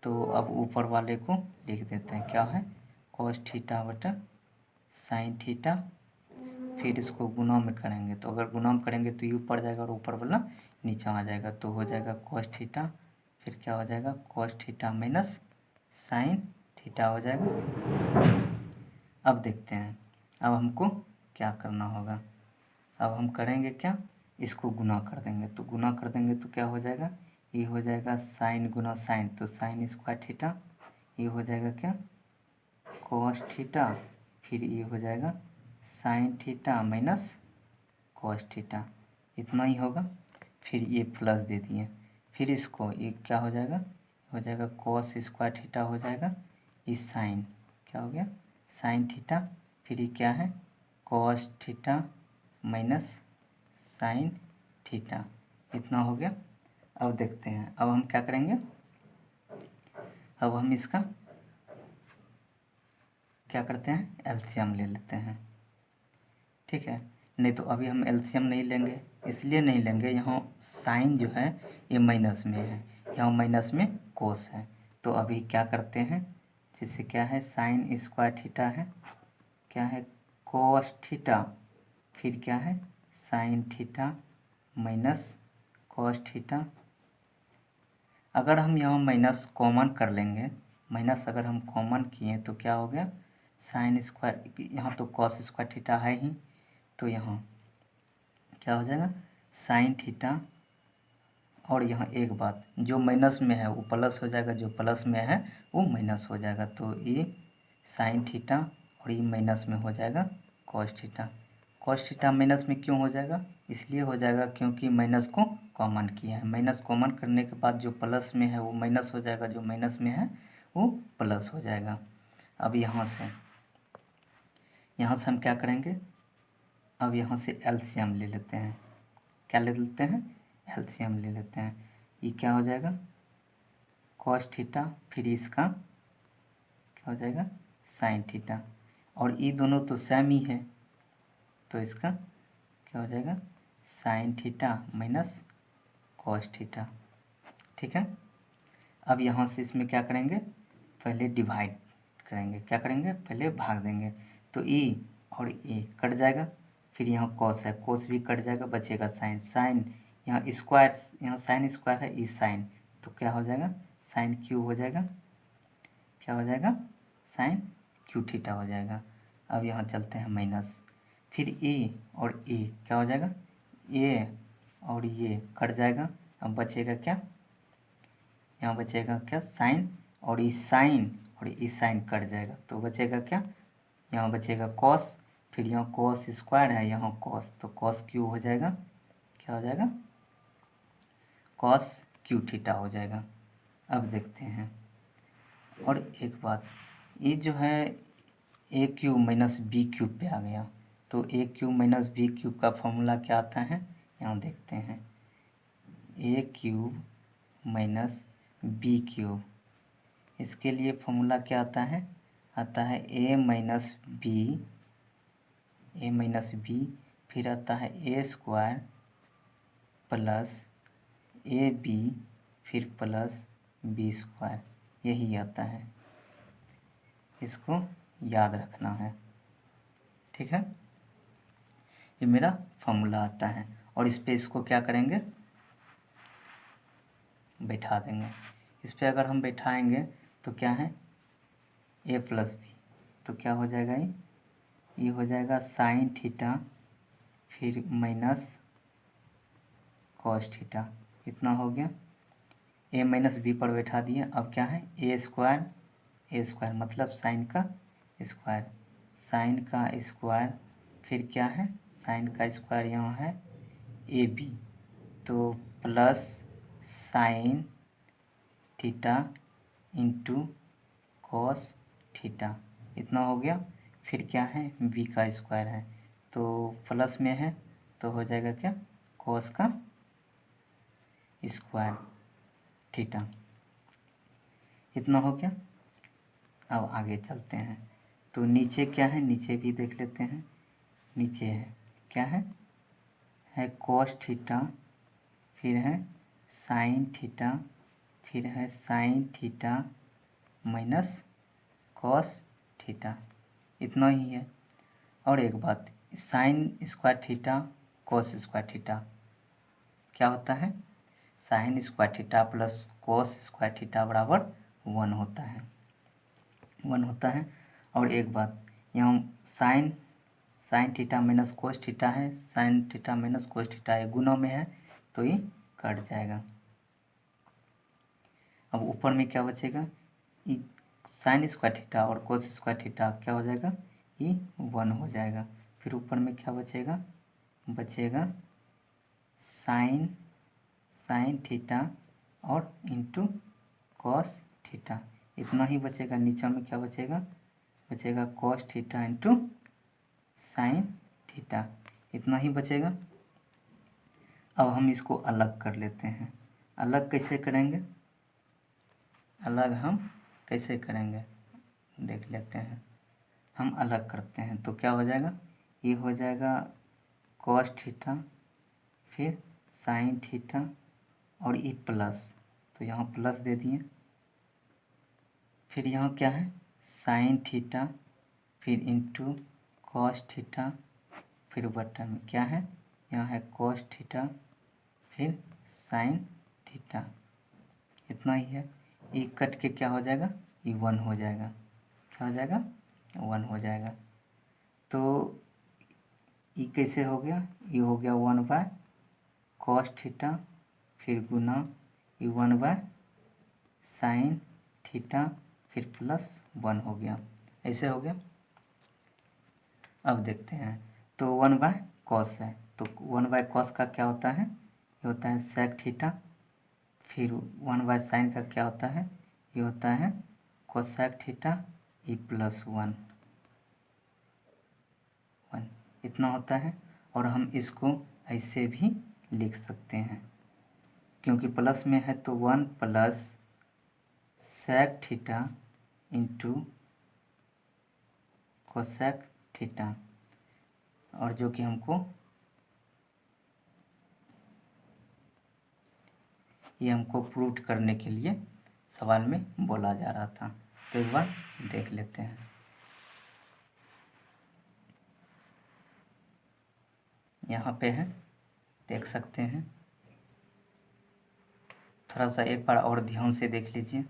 तो अब ऊपर वाले को लिख देते हैं, क्या है, कॉस थीटा बटा साइन थीटा। फिर इसको गुना में करेंगे, तो अगर गुना में करेंगे तो ये ऊपर जाएगा और ऊपर वाला नीचे आ जाएगा। तो हो जाएगा कॉस थीटा, फिर क्या हो जाएगा cos theta minus sine theta हो जाएगा। अब देखते हैं, अब हमको क्या करना होगा। अब हम करेंगे क्या, इसको गुना कर देंगे। तो गुना कर देंगे तो क्या हो जाएगा, ये हो जाएगा साइन गुना साइन, तो साइन स्क्वायर थीटा, ये हो जाएगा क्या कॉस थीटा, फिर ये हो जाएगा sine theta minus cos theta, इतना ही होगा। फिर ये प्लस दे दिए, फिर इसको ये क्या हो जाएगा कॉस स्क्वायर थीटा हो जाएगा, ये साइन क्या हो गया साइन थीटा, फिर ये क्या है cos theta minus sine theta, इतना हो गया। अब देखते हैं, अब हम क्या करेंगे, अब हम इसका क्या करते हैं, एलसीएम ले लेते हैं। ठीक है, नहीं तो अभी हम एलसीएम नहीं लेंगे, इसलिए नहीं लेंगे, यहाँ साइन जो है ये माइनस में है, यहाँ माइनस में कोस है। तो अभी क्या करते हैं, जिससे क्या है साइन स्क्वायर थीटा है, क्या है कोस थीटा, फिर क्या है sine theta minus cos theta. अगर हम यहाँ माइनस कॉमन कर लेंगे, माइनस अगर हम कॉमन किए तो क्या हो गया साइन स्क्वायर, यहाँ तो कॉस स्क्वायर थीटा है ही, तो यहाँ क्या हो जाएगा साइन थीटा, और यहाँ एक बात, जो माइनस में है वो प्लस हो जाएगा, जो प्लस में है वो माइनस हो जाएगा। तो ये साइन थीटा और ये माइनस में हो जाएगा cos theta. Cos theta minus में क्यों हो जाएगा, इसलिए हो जाएगा क्योंकि माइनस को कॉमन किया है। माइनस कॉमन करने के बाद जो प्लस में है वो माइनस हो जाएगा, जो माइनस में है वो प्लस हो जाएगा। अब यहाँ से हम क्या करेंगे, अब यहाँ से एलसीएम ले लेते हैं। क्या ले लेते हैं, एलसीएम ले लेते हैं। ये क्या हो जाएगा कॉस थीटा, फिर इसका क्या हो जाएगा साइन थीटा, और ये दोनों तो सेम ही है, तो इसका क्या हो जाएगा sine theta minus cos theta. ठीक है, अब यहाँ से इसमें क्या करेंगे, पहले डिवाइड करेंगे, क्या करेंगे पहले भाग देंगे। तो ई और ए कट जाएगा, फिर यहाँ कॉस है, कॉस भी कट जाएगा, बचेगा साइन, साइन यहाँ स्क्वायर, यहाँ साइन स्क्वायर है, ई साइन, तो क्या हो जाएगा साइन क्यू हो जाएगा, क्या हो जाएगा साइन क्यू थीटा हो जाएगा। अब यहाँ चलते हैं माइनस, फिर ए और ए क्या हो जाएगा, ए और ये कट जाएगा, अब बचेगा क्या, यहाँ बचेगा क्या साइन, और इस साइन और इस साइन कट जाएगा, तो बचेगा क्या, यहाँ बचेगा कॉस, फिर यहाँ कॉस स्क्वायर है, यहाँ कॉस, तो कॉस क्यू हो जाएगा, क्या हो जाएगा कॉस क्यू थीटा हो जाएगा। अब देखते हैं, और एक बात, ये जो है ए क्यूब माइनस बी क्यूब पे आ गया, तो ए क्यूब माइनस बी क्यूब का फॉर्मूला क्या आता है, यहाँ देखते हैं, ए क्यूब माइनस बी क्यूब, इसके लिए फॉर्मूला क्या आता है ए माइनस बी, फिर आता है ए स्क्वायर प्लस ए बी, फिर प्लस बी स्क्वायर, यही आता है, इसको याद रखना है। ठीक है, ये मेरा फॉर्मूला आता है, और इस पे इसको क्या करेंगे बैठा देंगे। इस पे अगर हम बैठाएंगे तो क्या है ए प्लस बी, तो क्या हो जाएगा, ये हो जाएगा साइन थीटा फिर माइनस कॉस थीटा, इतना हो गया। ए माइनस बी पर बैठा दिए, अब क्या है ए स्क्वायर मतलब साइन का स्क्वायर, साइन का स्क्वायर, फिर क्या है, साइन का स्क्वायर यहाँ है ए बी, तो plus sine theta into cos theta, इतना हो गया। फिर क्या है, बी का स्क्वायर है, तो प्लस में है तो हो जाएगा क्या, कॉस का स्क्वायर थीटा, इतना हो गया। अब आगे चलते हैं, तो नीचे क्या है, नीचे भी देख लेते हैं। नीचे है क्या है कॉस थीटा, फिर है साइन थीटा, फिर है sine theta minus cos theta, इतना ही है। और एक बात, sine square theta cos square theta क्या होता है, sine square theta plus cos square theta बराबर 1 होता है, 1 होता है। और एक बात, यहाँ sine sine theta minus cos theta है, sine theta minus cos theta है, गुना में है तो ये कट जाएगा। अब ऊपर में क्या बचेगा, ये साइन स्क्वायर थीटा और कोस स्क्वायर थीटा क्या हो जाएगा, ये 1 हो जाएगा। फिर ऊपर में क्या बचेगा, बचेगा साइन साइन थीटा और इंटू कॉस थीटा, इतना ही बचेगा। नीचे में क्या बचेगा, बचेगा cos theta into sine theta, इतना ही बचेगा। अब हम इसको अलग कर लेते हैं। अलग कैसे करेंगे, अलग हम कैसे करेंगे देख लेते हैं। हम अलग करते हैं तो क्या हो जाएगा, ये हो जाएगा कॉस थीटा, फिर साइन थीटा और ये प्लस, तो यहाँ प्लस दे दिए। फिर यहाँ क्या है, साइन थीटा, फिर इंटू कॉस थीटा, फिर बटन में क्या है, यहाँ है कॉस थीटा, फिर साइन थीटा, इतना ही है। ये कट के क्या हो जाएगा, ये 1 हो जाएगा, क्या हो जाएगा, 1 हो जाएगा। तो ये कैसे हो गया, ये हो गया 1 बाय कॉस थीटा, फिर गुना ये 1 बाय साइन थीटा, फिर प्लस 1 हो गया, ऐसे हो गया। अब देखते हैं, तो 1 बाय कॉस है, तो 1 बाय कॉस का क्या होता है, ये होता है सेक थीटा। फिर 1 बाय साइन का क्या होता है, ये होता है कोसेक थीटा ई प्लस 1, इतना होता है। और हम इसको ऐसे भी लिख सकते हैं, क्योंकि प्लस में है तो 1 plus sec theta into cosec theta, और जो कि हमको ये हमको प्रूव करने के लिए सवाल में बोला जा रहा था। तो एक बार देख लेते हैं। यहाँ पे है, देख सकते हैं। थोड़ा सा एक बार और ध्यान से देख लीजिए,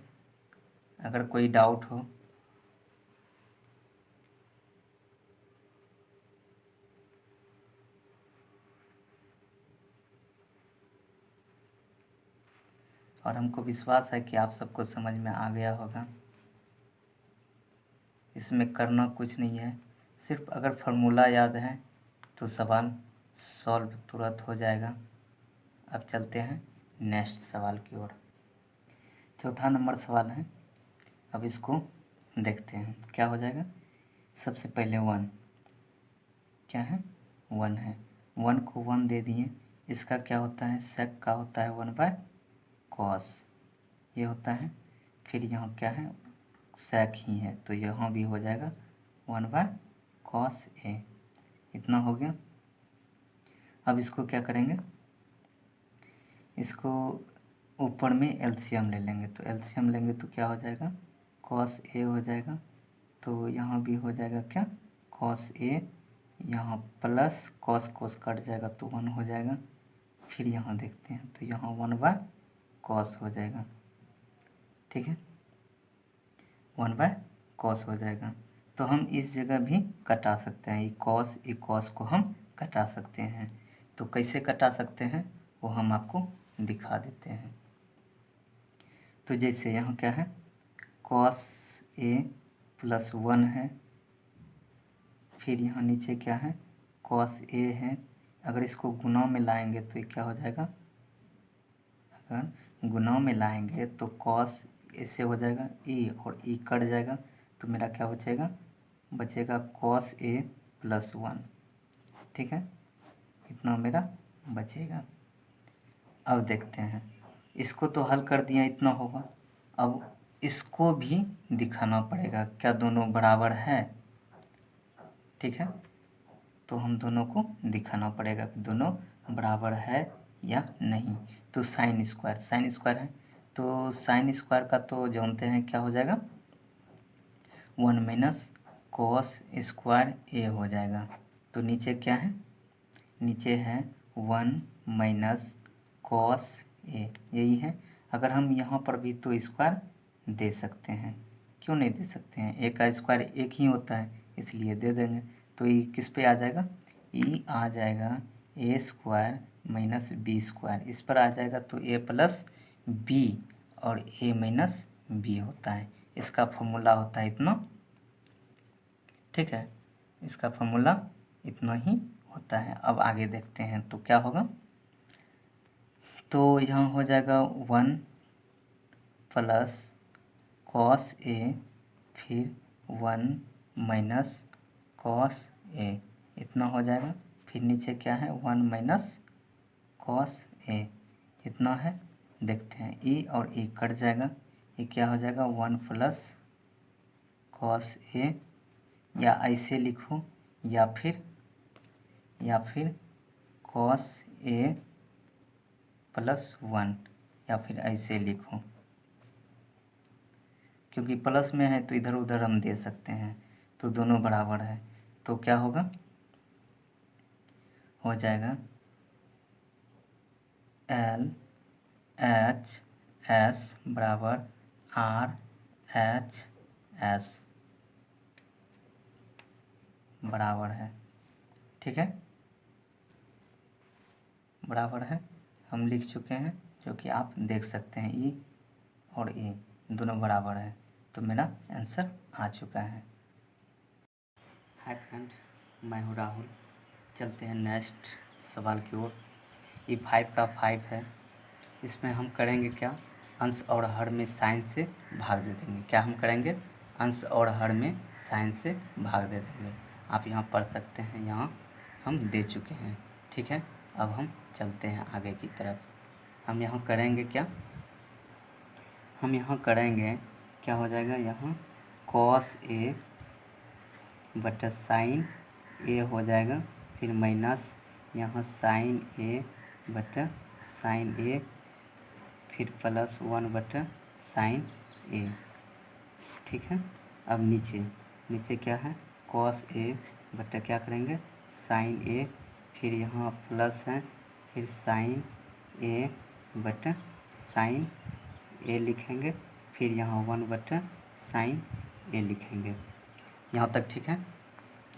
अगर कोई डाउट हो। और हमको विश्वास है कि आप सबको समझ में आ गया होगा। इसमें करना कुछ नहीं है, सिर्फ अगर फार्मूला याद है तो सवाल सॉल्व तुरंत हो जाएगा। अब चलते हैं नेक्स्ट सवाल की ओर। चौथा नंबर सवाल है, अब इसको देखते हैं क्या हो जाएगा। सबसे पहले 1 क्या है, 1 है, 1 को 1 दे दिए। इसका क्या होता है, सेक का होता है 1 बाय कॉस, ये होता है। फिर यहाँ क्या है, सेक ही है तो यहाँ भी हो जाएगा 1 बाय कॉस ए, इतना हो गया। अब इसको क्या करेंगे, इसको ऊपर में एलसीएम ले लेंगे, तो एलसीएम लेंगे तो क्या हो जाएगा, कॉस ए हो जाएगा। तो यहाँ भी हो जाएगा क्या, कॉस ए, यहाँ प्लस कॉस कॉस कट जाएगा तो 1 हो जाएगा। फिर यहाँ देखते हैं तो यहाँ 1 बाय कॉस हो जाएगा, ठीक है, 1 बाय कॉस हो जाएगा। तो हम इस जगह भी कटा सकते हैं, ये कॉस को हम कटा सकते हैं। तो कैसे कटा सकते हैं वो हम आपको दिखा देते हैं। तो जैसे यहाँ क्या है, कॉस ए प्लस 1 है, फिर यहाँ नीचे क्या है, कॉस ए है। अगर इसको गुना में लाएंगे तो ये क्या हो जाएगा, अगर गुना में लाएंगे तो कॉस ऐसे हो जाएगा ई, और ई कट जाएगा तो मेरा क्या बचेगा, बचेगा कॉस ए प्लस 1। ठीक है, इतना मेरा बचेगा। अब देखते हैं, इसको तो हल कर दिया, इतना होगा। अब इसको भी दिखाना पड़ेगा क्या दोनों बराबर है। ठीक है, तो हम दोनों को दिखाना पड़ेगा कि दोनों बराबर है या नहीं। तो साइन स्क्वायर है, तो साइन स्क्वायर का तो जानते हैं क्या हो जाएगा, 1 माइनस कॉस स्क्वायर ए हो जाएगा। तो नीचे क्या है, नीचे है 1 माइनस कॉस ए, यही है। अगर हम यहाँ पर भी तो स्क्वायर दे सकते हैं, क्यों नहीं दे सकते हैं, ए का स्क्वायर एक ही होता है इसलिए दे देंगे। तो ये किस पे आ जाएगा, ई आ जाएगा ए स्क्वायर माइनस बी स्क्वायर, इस पर आ जाएगा तो ए प्लस बी और ए माइनस बी होता है। इसका फॉर्मूला होता है इतना। ठीक है, इसका फॉर्मूला इतना ही होता है। अब आगे देखते हैं तो क्या होगा, तो यहाँ हो जाएगा 1 प्लस कॉस ए, फिर 1 माइनस कॉस ए, इतना हो जाएगा। फिर नीचे क्या है, 1 माइनस कॉस ए, इतना है। देखते हैं ई और ई कट जाएगा, ये क्या हो जाएगा 1 प्लस कॉस ए, या ऐसे लिखो या फिर कॉस ए प्लस 1, या फिर ऐसे लिखो, क्योंकि प्लस में है तो इधर उधर हम दे सकते हैं, तो दोनों बराबर है। तो क्या होगा, हो जाएगा एल एच एस बराबर आर एच एस बराबर है। ठीक है, बराबर है, हम लिख चुके हैं, जो कि आप देख सकते हैं ई और ए दोनों बराबर है। तो मेरा आंसर आ चुका है। हाय फ्रेंड, मैं हूँ राहुल। चलते हैं नेक्स्ट सवाल की ओर। ये 5 का 5 है, इसमें हम करेंगे क्या, अंश और हर में साइन से भाग दे देंगे। क्या हम करेंगे, अंश और हर में साइन से भाग दे देंगे। आप यहाँ पढ़ सकते हैं, यहाँ हम दे चुके हैं। ठीक है, अब हम चलते हैं आगे की तरफ। हम यहाँ करेंगे क्या, हम यहाँ करेंगे क्या हो जाएगा, यहाँ कॉस ए बटा साइन ए हो जाएगा, फिर माइनस यहाँ साइन ए बटा साइन ए, फिर प्लस 1 बटा साइन ए। ठीक है, अब नीचे क्या है, कॉस ए बटा क्या करेंगे, साइन ए, फिर यहाँ प्लस है, फिर साइन ए बटा साइन ए लिखेंगे, फिर यहाँ 1 बटा साइन ए लिखेंगे। यहाँ तक ठीक है।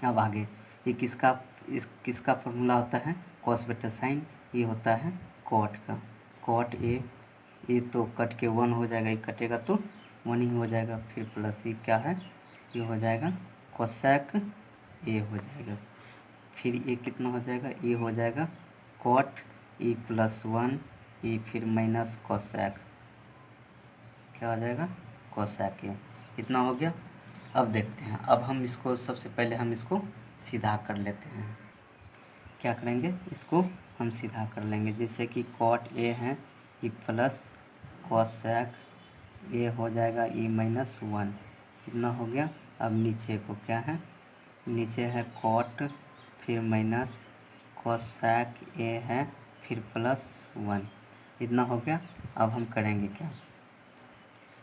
अब आगे ये किसका फॉर्मूला होता है, कॉस बटा साइन, ये होता है कॉट का। कॉट ए, ये तो कट के 1 हो जाएगा, ये कटेगा तो 1 ही हो जाएगा, फिर प्लस ये क्या है, ये हो जाएगा कोसेक ए हो जाएगा। फिर ये कितना हो जाएगा, ये हो जाएगा कॉट ई प्लस 1 ई, फिर माइनस कोसेक, क्या हो जाएगा कोसेक ए। इतना हो गया। अब देखते हैं, अब हम इसको सबसे पहले हम इसको सीधा कर लेते हैं। क्या करेंगे, इसको हम सीधा कर लेंगे, जैसे कि कॉट ए है ई प्लस कोसेक ए हो जाएगा ई माइनस 1, इतना हो गया। अब नीचे को क्या है, नीचे है कॉट, फिर माइनस कोसेक ए है, फिर प्लस 1, इतना हो गया। अब हम करेंगे क्या,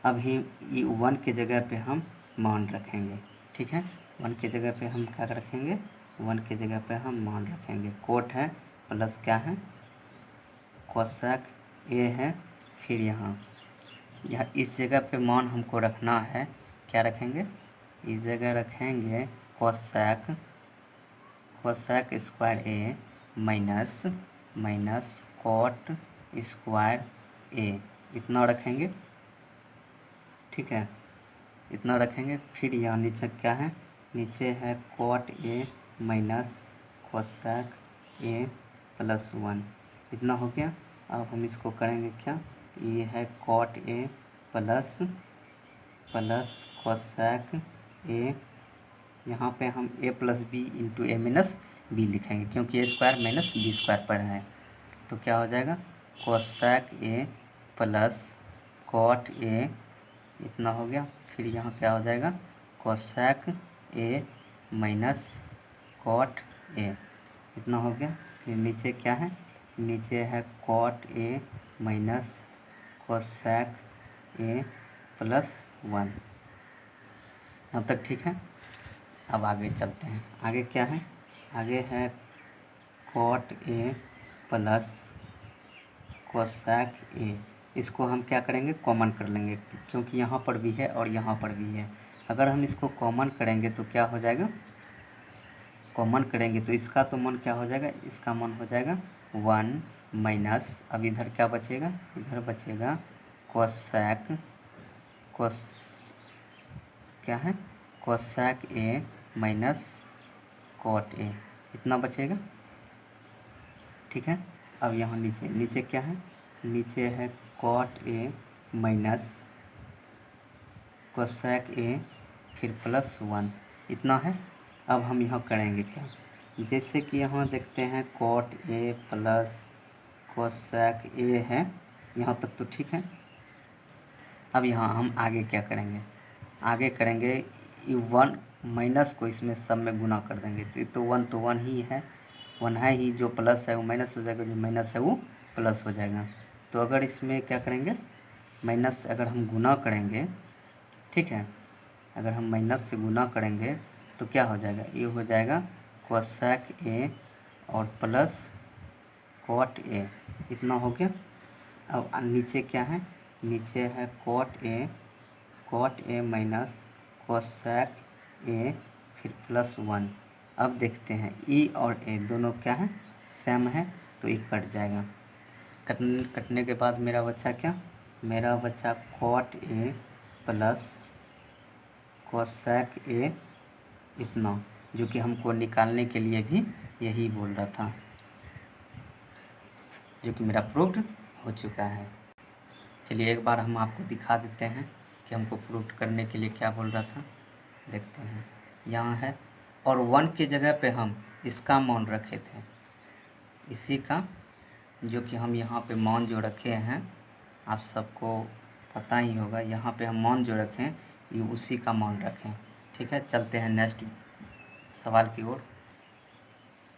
अभी ये 1 के जगह पे हम मान रखेंगे। ठीक है, 1 के जगह पे हम क्या रखेंगे, 1 के जगह पे हम मान रखेंगे। कोट है प्लस क्या है कोसेक ए है, फिर यहाँ इस जगह पे मान हमको रखना है, क्या रखेंगे, इस जगह रखेंगे कोसेक स्क्वायर ए माइनस कोट स्क्वायर ए, इतना रखेंगे। ठीक है, इतना रखेंगे। फिर यहाँ नीचे क्या है नीचे है cot a minus cosec a plus 1, इतना हो गया। अब हम इसको करेंगे क्या, ये है cot a plus cosec a, यहाँ पे हम a plus b into a minus b लिखेंगे क्योंकि a square minus b square पढ़ा है। तो क्या हो जाएगा cosec a plus cot a, इतना हो गया। फिर यहाँ क्या हो जाएगा cosec a minus cot a, इतना हो गया। फिर नीचे क्या है, नीचे है cot a minus cosec a plus 1, यहाँ तक ठीक है। अब आगे चलते हैं, आगे क्या है, आगे है cot a plus cosec a, इसको हम क्या करेंगे कॉमन कर लेंगे क्योंकि यहाँ पर भी है और यहाँ पर भी है। अगर हम इसको कॉमन करेंगे तो क्या हो जाएगा, कॉमन करेंगे तो इसका तो मन क्या हो जाएगा, इसका मन हो जाएगा 1 माइनस, अब इधर क्या बचेगा, इधर बचेगा कोसेक क्या है cosec a minus cot a, इतना बचेगा, ठीक है। अब यहाँ नीचे क्या है, नीचे है cot a minus cosec a फिर प्लस 1, इतना है। अब हम यहाँ करेंगे क्या, जैसे कि यहाँ देखते हैं cot a plus cosec a है, यहाँ तक तो ठीक है। अब यहाँ हम आगे क्या करेंगे, आगे करेंगे 1 माइनस को इसमें सब में गुना कर देंगे तो 1 ही है, 1 है ही, जो प्लस है वो माइनस हो जाएगा, जो माइनस है वो प्लस हो जाएगा। तो अगर इसमें क्या करेंगे माइनस, अगर हम गुना करेंगे, ठीक है, अगर हम माइनस से गुना करेंगे तो क्या हो जाएगा, ये हो जाएगा कोसेक ए और प्लस कॉट ए, इतना हो गया। अब नीचे क्या है, नीचे है cot a minus cosec a फिर प्लस 1। अब देखते हैं ई और ए दोनों क्या है सेम है तो ई कट जाएगा, कटने के बाद मेरा बच्चा क्या, मेरा बच्चा cot a plus cosec a, इतना, जो कि हमको निकालने के लिए भी यही बोल रहा था, जो कि मेरा प्रूव्ड हो चुका है। चलिए एक बार हम आपको दिखा देते हैं कि हमको प्रूव करने के लिए क्या बोल रहा था, देखते हैं। यहाँ है और 1 की जगह पे हम इसका मान रखे थे, इसी का, जो कि हम यहाँ पे मान जो रखे हैं आप सबको पता ही होगा, यहाँ पे हम मान जो रखें ये उसी का मान रखें, ठीक है। चलते हैं नेक्स्ट सवाल की ओर,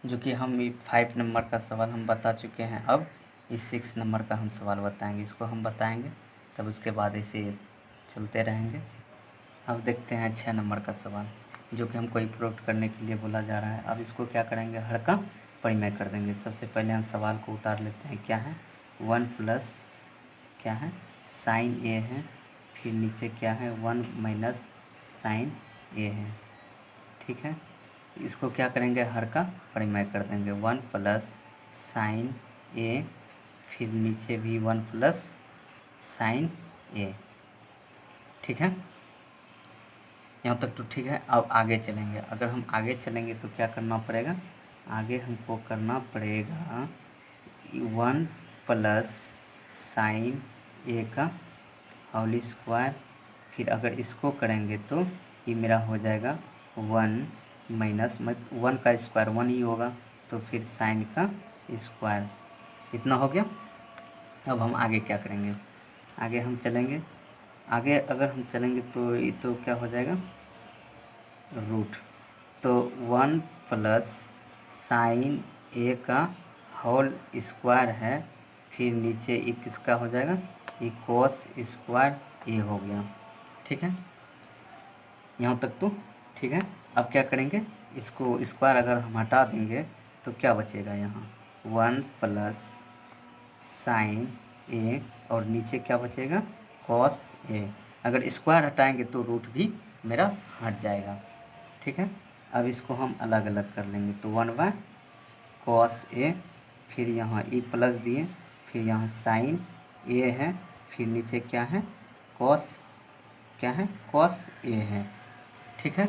जो कि हम 5 नंबर का सवाल हम बता चुके हैं। अब इस 6 नंबर का हम सवाल बताएंगे, इसको हम बताएंगे तब उसके बाद ऐसे चलते रहेंगे। अब देखते हैं 6 नंबर का सवाल, जो कि हमको प्रूव करने के लिए बोला जा रहा है। अब इसको क्या करेंगे, हर का परिमेय कर देंगे। सबसे पहले हम सवाल को उतार लेते हैं, क्या है 1 प्लस क्या है साइन ए है, फिर नीचे क्या है 1 माइनस साइन ए है, ठीक है। इसको क्या करेंगे हर का परिमेय कर देंगे, 1 प्लस साइन ए फिर नीचे भी 1 प्लस साइन ए, ठीक है, यहाँ तक तो ठीक है। अब आगे चलेंगे, अगर हम आगे चलेंगे तो क्या करना पड़ेगा, आगे हमको करना पड़ेगा 1 प्लस साइन ए का होल स्क्वायर, फिर अगर इसको करेंगे तो ये मेरा हो जाएगा 1 माइनस 1 का स्क्वायर 1 ही होगा, तो फिर साइन का स्क्वायर, इतना हो गया। अब हम आगे क्या करेंगे, आगे हम चलेंगे, आगे अगर हम चलेंगे तो ये तो क्या हो जाएगा रूट, तो 1 प्लस साइन ए का होल स्क्वायर है, फिर नीचे ये किसका हो जाएगा, ये कोस स्क्वायर ए हो गया, ठीक है, यहाँ तक तो ठीक है। अब क्या करेंगे, इसको स्क्वायर अगर हम हटा देंगे तो क्या बचेगा, यहाँ 1 प्लस साइन ए और नीचे क्या बचेगा कॉस ए, अगर स्क्वायर हटाएंगे तो रूट भी मेरा हट जाएगा, ठीक है। अब इसको हम अलग अलग कर लेंगे, तो 1 बाय कॉस ए, फिर यहाँ ई प्लस दिए, फिर यहाँ साइन ए है, फिर नीचे क्या है कॉस क्या है कॉस ए है, ठीक है।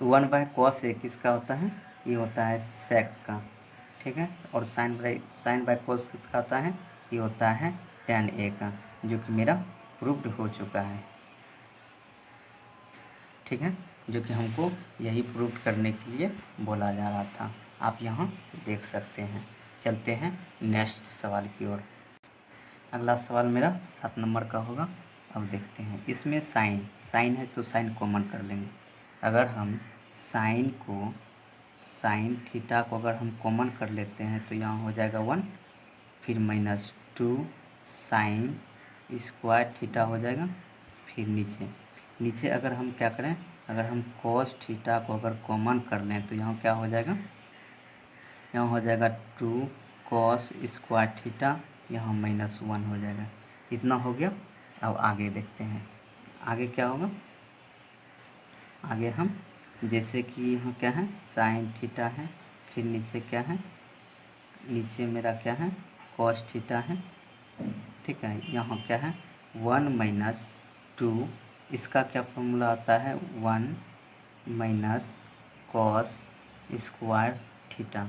1/cos A किसका होता है, ये होता है सेक का, ठीक है। और साइन बाय कोस किसका होता है, ये होता है tan A का, जो कि मेरा प्रूव्ड हो चुका है, ठीक है, जो कि हमको यही प्रूव करने के लिए बोला जा रहा था। आप यहाँ देख सकते हैं। चलते हैं नेक्स्ट सवाल की ओर। अगला सवाल मेरा 7 नंबर का होगा। अब देखते हैं, इसमें साइन है तो साइन कॉमन कर लेंगे। अगर हम साइन थीटा को अगर हम कॉमन कर लेते हैं तो यहाँ हो जाएगा 1, फिर -2 साइन स्क्वायर थीटा हो जाएगा। फिर नीचे अगर हम क्या करें, अगर हम cos थीटा को अगर कॉमन कर लें तो यहाँ क्या हो जाएगा, यहाँ हो जाएगा 2 cos स्क्वायर थीटा, यहाँ -1 हो जाएगा। इतना हो गया। अब आगे देखते हैं, आगे क्या होगा। आगे हम जैसे कि यहाँ क्या है, साइन थीटा है, फिर नीचे क्या है, नीचे मेरा क्या है, cos थीटा है, ठीक है। यहाँ क्या है 1 - 2, इसका क्या फॉर्मूला आता है, 1 - cos स्क्वायर थीटा,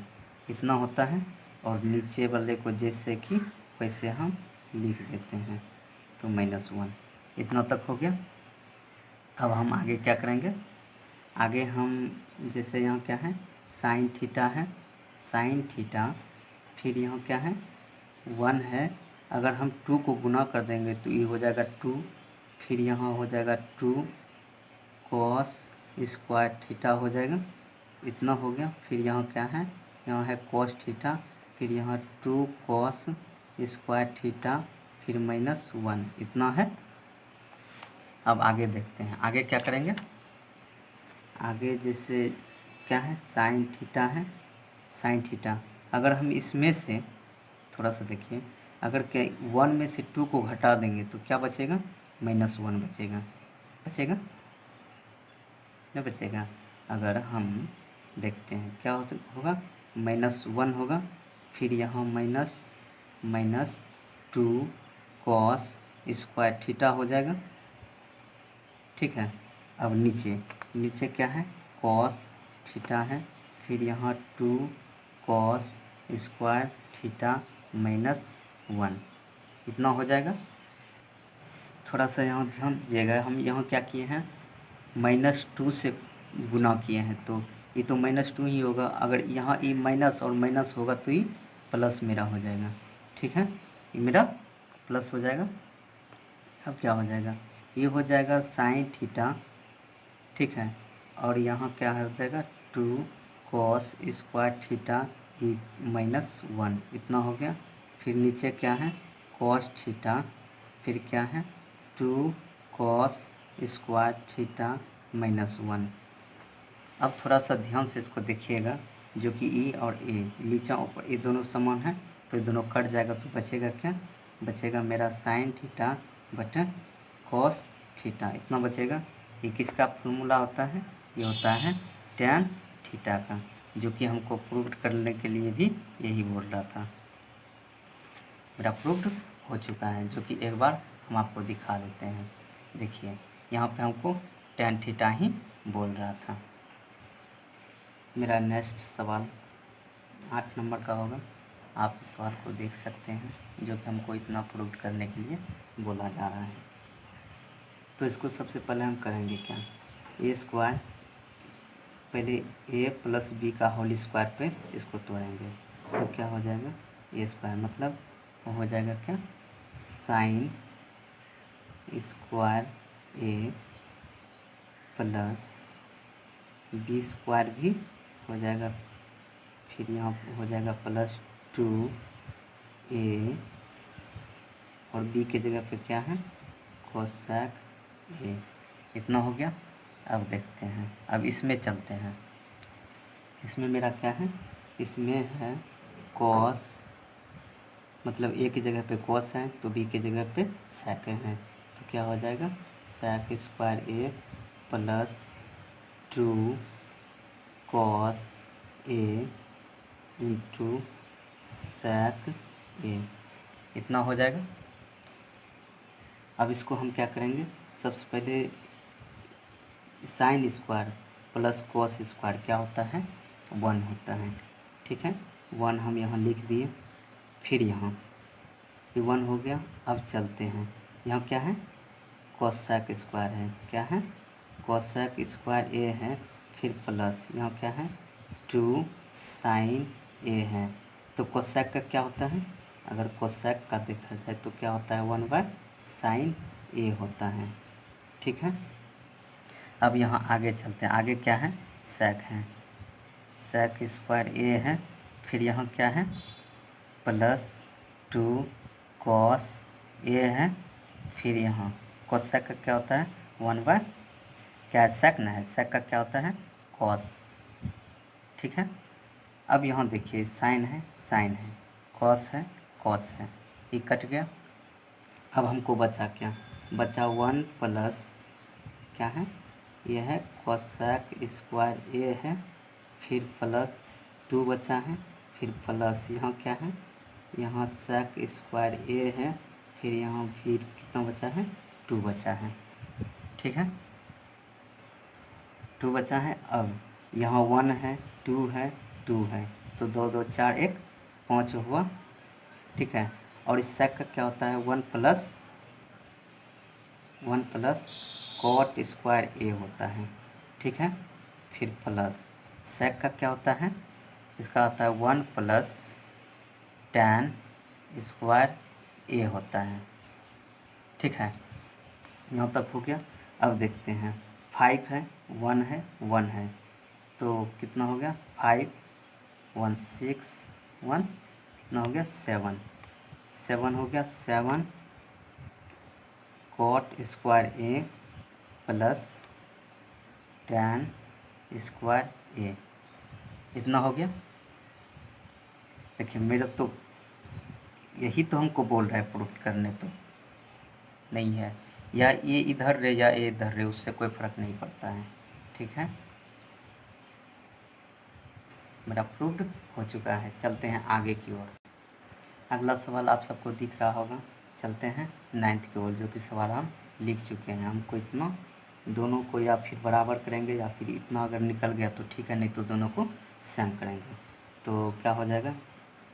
इतना होता है। और नीचे वाले को जैसे कि वैसे हम लिख देते हैं, तो -1, इतना तक हो गया। अब हम आगे क्या करेंगे, आगे हम जैसे यहाँ क्या है, साइन थीटा है, साइन थीटा, फिर यहाँ क्या है 1 है, अगर हम 2 को गुना कर देंगे तो ये हो जाएगा 2, फिर यहाँ हो जाएगा 2 cos स्क्वायर थीटा हो जाएगा, इतना हो गया। फिर यहाँ क्या है, यहाँ है cos थीटा, फिर यहाँ 2 cos स्क्वायर थीटा, फिर -1, इतना है। अब आगे देखते हैं, आगे क्या करेंगे। आगे जैसे क्या है, साइन थीटा है, साइन थीटा, अगर हम इसमें से थोड़ा सा देखिए, अगर क्या 1 में से 2 को घटा देंगे तो क्या बचेगा, -1 बचेगा, बचेगा नहीं बचेगा। अगर हम देखते हैं क्या होगा, -1 होगा, फिर यहाँ -2 cos स्क्वायर थीटा हो जाएगा, ठीक है। अब नीचे क्या है, cos थीटा है, फिर यहाँ 2 cos स्क्वायर थीटा -1, इतना हो जाएगा। थोड़ा सा यहाँ ध्यान दीजिएगा, हम यहाँ क्या किए हैं, -2 से गुना किए हैं, तो ये तो -2 ही होगा। अगर यहाँ ये माइनस और माइनस होगा तो ये प्लस मेरा हो जाएगा, ठीक है, ये मेरा प्लस हो जाएगा। अब क्या हो जाएगा, ये हो जाएगा साइन थीटा, ठीक है, और यहाँ क्या हो जाएगा 2 cos स्क्वायर थीटा ये -1, इतना हो गया। फिर नीचे क्या है, cos थीटा, फिर क्या है 2 cos स्क्वायर थीटा -1। अब थोड़ा सा ध्यान से इसको देखिएगा, जो कि ई और ए नीचा ऊपर ये दोनों समान है, तो ये दोनों कट जाएगा, तो बचेगा क्या, बचेगा मेरा साइन थीटा बटा cos थीटा, इतना बचेगा। ये किसका फॉर्मूला होता है, ये होता है tan थीटा का, जो कि हमको प्रूव करने के लिए भी यही बोल रहा था। मेरा प्रूव्ड हो चुका है, जो कि एक बार हम आपको दिखा देते हैं। देखिए यहाँ पे हमको tan थीटा ही बोल रहा था। मेरा नेक्स्ट सवाल 8 नंबर का होगा। आप इस सवाल को देख सकते हैं, जो कि हमको इतना प्रूव करने के लिए बोला जा रहा है। तो इसको सबसे पहले हम करेंगे क्या, ए स्क्वायर, पहले ए प्लस बी का होल स्क्वायर पे इसको तोड़ेंगे, तो क्या हो जाएगा, ए स्क्वायर मतलब वो हो जाएगा क्या, साइन स्क्वायर ए प्लस बी स्क्वायर भी हो जाएगा, फिर यहाँ हो जाएगा +2a, और b के जगह पे क्या है कोसेक ए, इतना हो गया। अब देखते हैं, अब इसमें चलते हैं। इसमें मेरा क्या है, इसमें है कॉस, मतलब ए की जगह पे कॉस है तो बी की जगह पे सेक है, तो क्या हो जाएगा sec square A plus 2 cos A into sec ए, इतना हो जाएगा। अब इसको हम क्या करेंगे, सबसे पहले sine square, plus cos square क्या होता है 1 होता है। ठीक है, 1 हम यहाँ लिख दिए। फिर यहाँ ये 1 हो गया। अब चलते हैं, यहाँ क्या है कोसेक स्क्वायर है, क्या है कोसेक स्क्वायर ए है। फिर प्लस यहाँ क्या है 2 साइन ए है। तो कोसेक का क्या होता है, अगर कोसेक का देखा जाए तो क्या होता है 1/sin ए होता है। ठीक है, अब यहाँ आगे चलते हैं। आगे क्या है सेक है, सेक स्क्वायर ए है। फिर यहाँ क्या है प्लस 2 कॉस ए है। फिर यहाँ कोसेक का क्या होता है 1/ क्या सेक ना है, सेक का क्या होता है कॉस। ठीक है, अब यहाँ देखिए साइन है, साइन है, कॉस है, कॉस है, ये कट गया। अब हमको बचा क्या, बचा 1 प्लस क्या है ये है कोसेक स्क्वायर ए है। फिर प्लस 2 बचा है। फिर प्लस यहाँ क्या है, यहाँ सेक स्क्वायर ए है। फिर यहाँ फिर कितना बचा है 2 बचा है। ठीक है, 2 बचा है। अब यहाँ 1 है, 2 है, 2 है, तो 2 2 4 1 5 हुआ। ठीक है, और इस सेक का क्या होता है 1 प्लस कॉट स्क्वायर ए होता है। ठीक है, फिर प्लस सेक का क्या होता है, इसका होता है 1 प्लस tan स्क्वायर ए होता है। ठीक है, यहाँ तक हो गया। अब देखते हैं 5 है, 1 है, 1 है, तो कितना हो गया 5 1 6 1 कितना हो गया 7 7 हो गया। 7 कॉट स्क्वायर ए प्लस tan स्क्वायर ए, इतना हो गया। देखिए मेरा तो यही तो हमको बोल रहा है प्रूफ करने, तो नहीं है, या ये इधर रहे या ये इधर रहे उससे कोई फ़र्क नहीं पड़ता है। ठीक है, मेरा प्रूफ हो चुका है। चलते हैं आगे की ओर। अगला सवाल आप सबको दिख रहा होगा। चलते हैं 9th की ओर, जो कि सवाल हम लिख चुके हैं। हमको इतना दोनों को या फिर बराबर करेंगे, या फिर इतना अगर निकल गया तो ठीक है, नहीं तो दोनों को सेम करेंगे। तो क्या हो जाएगा,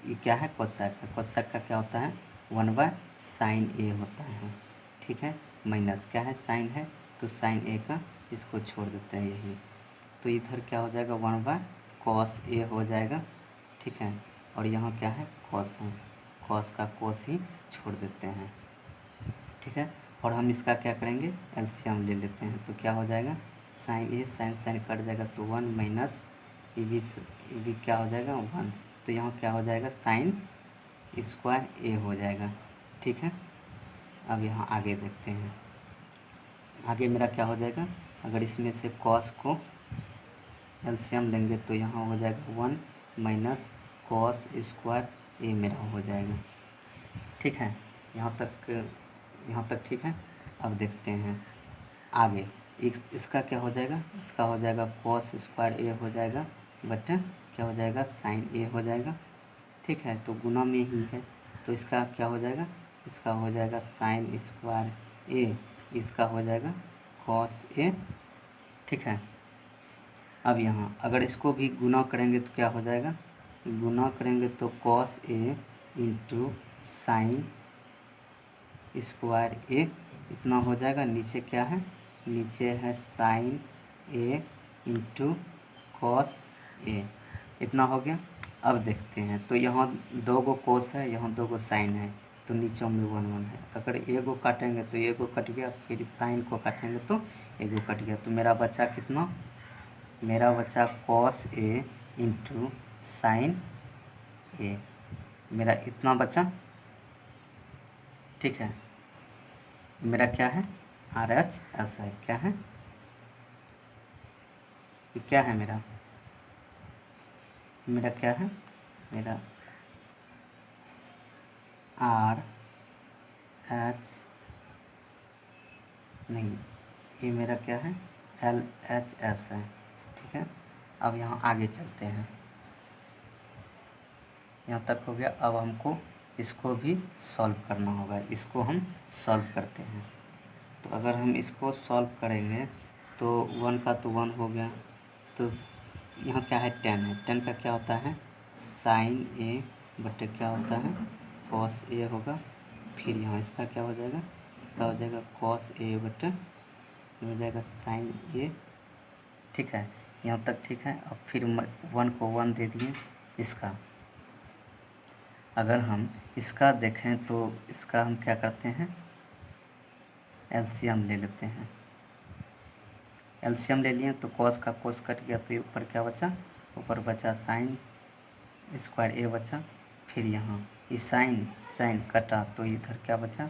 ये क्या है कोसेक है, कोसेक का क्या होता है 1/sin ए होता है। ठीक है, माइनस क्या है साइन है, तो साइन ए का इसको छोड़ देते हैं यही, तो इधर क्या हो जाएगा 1/cos ए हो जाएगा। ठीक है, और यहाँ क्या है कॉस है, कॉस का कॉस ही छोड़ देते हैं। ठीक है, और हम इसका क्या करेंगे एलसीएम ले लेते हैं, तो क्या हो जाएगा साइन ए, साइन साइन कट जाएगा तो 1 माइनस ये भी क्या हो जाएगा 1, तो यहाँ क्या हो जाएगा साइन स्क्वायर ए हो जाएगा। ठीक है, अब यहाँ आगे देखते हैं। आगे मेरा क्या हो जाएगा, अगर इसमें से कॉस को एलसीएम लेंगे तो यहाँ हो जाएगा 1 माइनस कॉस स्क्वायर ए मेरा हो जाएगा। ठीक है, यहाँ तक ठीक है। अब देखते हैं आगे, इसका क्या हो जाएगा, इसका हो जाएगा कॉस स्क्वायर ए हो जाएगा, बट क्या हो जाएगा साइन ए हो जाएगा। ठीक है, तो गुना में ही है, तो इसका क्या हो जाएगा, इसका हो जाएगा साइन स्क्वायर ए, इसका हो जाएगा कॉस ए। ठीक है, अब यहाँ अगर इसको भी गुना करेंगे तो क्या हो जाएगा, गुना करेंगे तो cos A into sine square ए इतना हो जाएगा। नीचे क्या है, नीचे है sign A into cos A, इतना हो गया। अब देखते हैं, तो यहाँ 2 गो कोस है, यहाँ 2 गो साइन है, तो नीचों में 1 1 है। अगर एगो काटेंगे तो एगो कट गया, फिर साइन को काटेंगे तो एगो कट गया, तो मेरा बचा कितना, मेरा बचा कॉस ए इंटू साइन ए, मेरा इतना बचा। ठीक है, मेरा क्या है RHS है, क्या है ये, क्या है मेरा क्या है, मेरा RH नहीं, ये मेरा क्या है LHS है। ठीक है, अब यहाँ आगे चलते हैं। यहाँ तक हो गया। अब हमको इसको भी सॉल्व करना होगा, इसको हम सॉल्व करते हैं। तो अगर हम इसको सॉल्व करेंगे तो 1 का तो 1 हो गया, तो यहाँ क्या है, टेन है, टेन का क्या होता है साइन ए बटे क्या होता है कॉस ए होगा। फिर यहाँ इसका क्या हो जाएगा, इसका हो जाएगा कॉस ए बटे हो जाएगा साइन ए। ठीक है, यहाँ तक ठीक है। अब फिर 1 को 1 दे दिए इसका। अगर हम इसका देखें तो इसका हम क्या करते हैं, एलसीएम ले लेते हैं। एलसीएम ले लिए तो कॉस का कॉस कट गया, तो ये ऊपर क्या बचा, ऊपर बचा साइन स्क्वायर ए बचा। फिर यहाँ इस साइन साइन कटा तो इधर क्या बचा,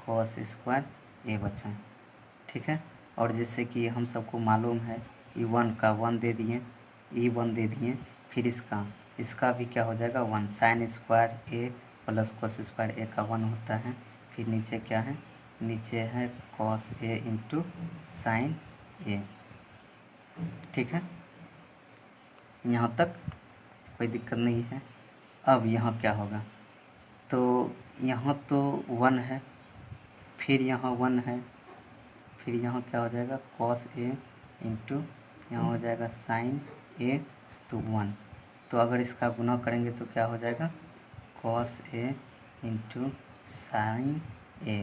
कॉस स्क्वायर ए बचा। ठीक है, और जैसे कि हम सबको मालूम है E1 का 1 दे दिए, E1 दे दिए, फिर इसका भी क्या हो जाएगा 1, साइन स्क्वायर ए प्लस कॉस स्क्वायर ए का 1 होता है। फिर नीचे क्या है, नीचे है कॉस ए इंटू साइन ए। ठीक है, यहाँ तक कोई दिक्कत नहीं है। अब यहाँ क्या होगा, तो यहाँ तो 1 है, फिर यहाँ 1 है, फिर यहाँ क्या हो जाएगा कॉस ए इंटू यहाँ हो जाएगा साइन ए तो 1। तो अगर इसका गुना करेंगे तो क्या हो जाएगा कॉस ए इंटू साइन ए।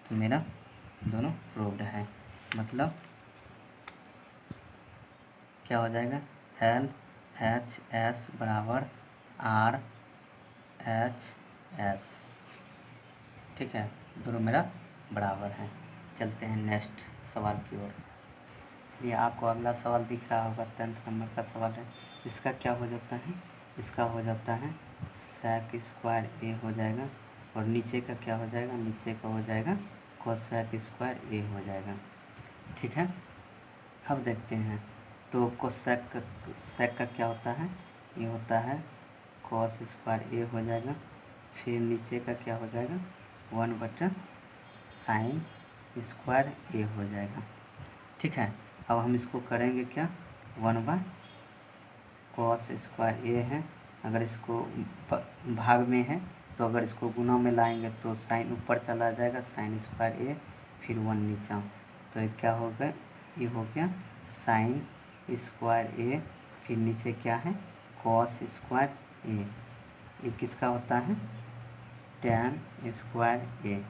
तो मेरा दोनों प्रूव्ड है, मतलब क्या हो जाएगा एल एच एस बराबर आर एच एस। ठीक है, दोनों मेरा बराबर है। चलते हैं नेक्स्ट सवाल की ओर। ये आपको अगला सवाल दिख रहा होगा, 10th नंबर का सवाल है। इसका क्या हो जाता है, इसका हो जाता है sec स्क्वायर ए हो जाएगा, और नीचे का क्या हो जाएगा, नीचे का हो जाएगा cosec स्क्वायर ए हो जाएगा। ठीक है, अब देखते हैं तो cosec sec का क्या होता है, ये होता है cos स्क्वायर ए हो जाएगा। फिर नीचे का क्या हो जाएगा 1 बटा साइन स्क्वायर ए हो जाएगा। ठीक है, अब हम इसको करेंगे क्या 1 बाय कॉस स्क्वायर ए है, अगर इसको भाग में है तो अगर इसको गुना में लाएंगे तो साइन ऊपर चला जाएगा साइन स्क्वायर ए, फिर 1 नीचा, तो ये क्या हो गया, ये हो गया साइन स्क्वायर ए, फिर नीचे क्या है कॉस स्क्वायर ए। ये किसका होता है टैन स्क्वायर ए,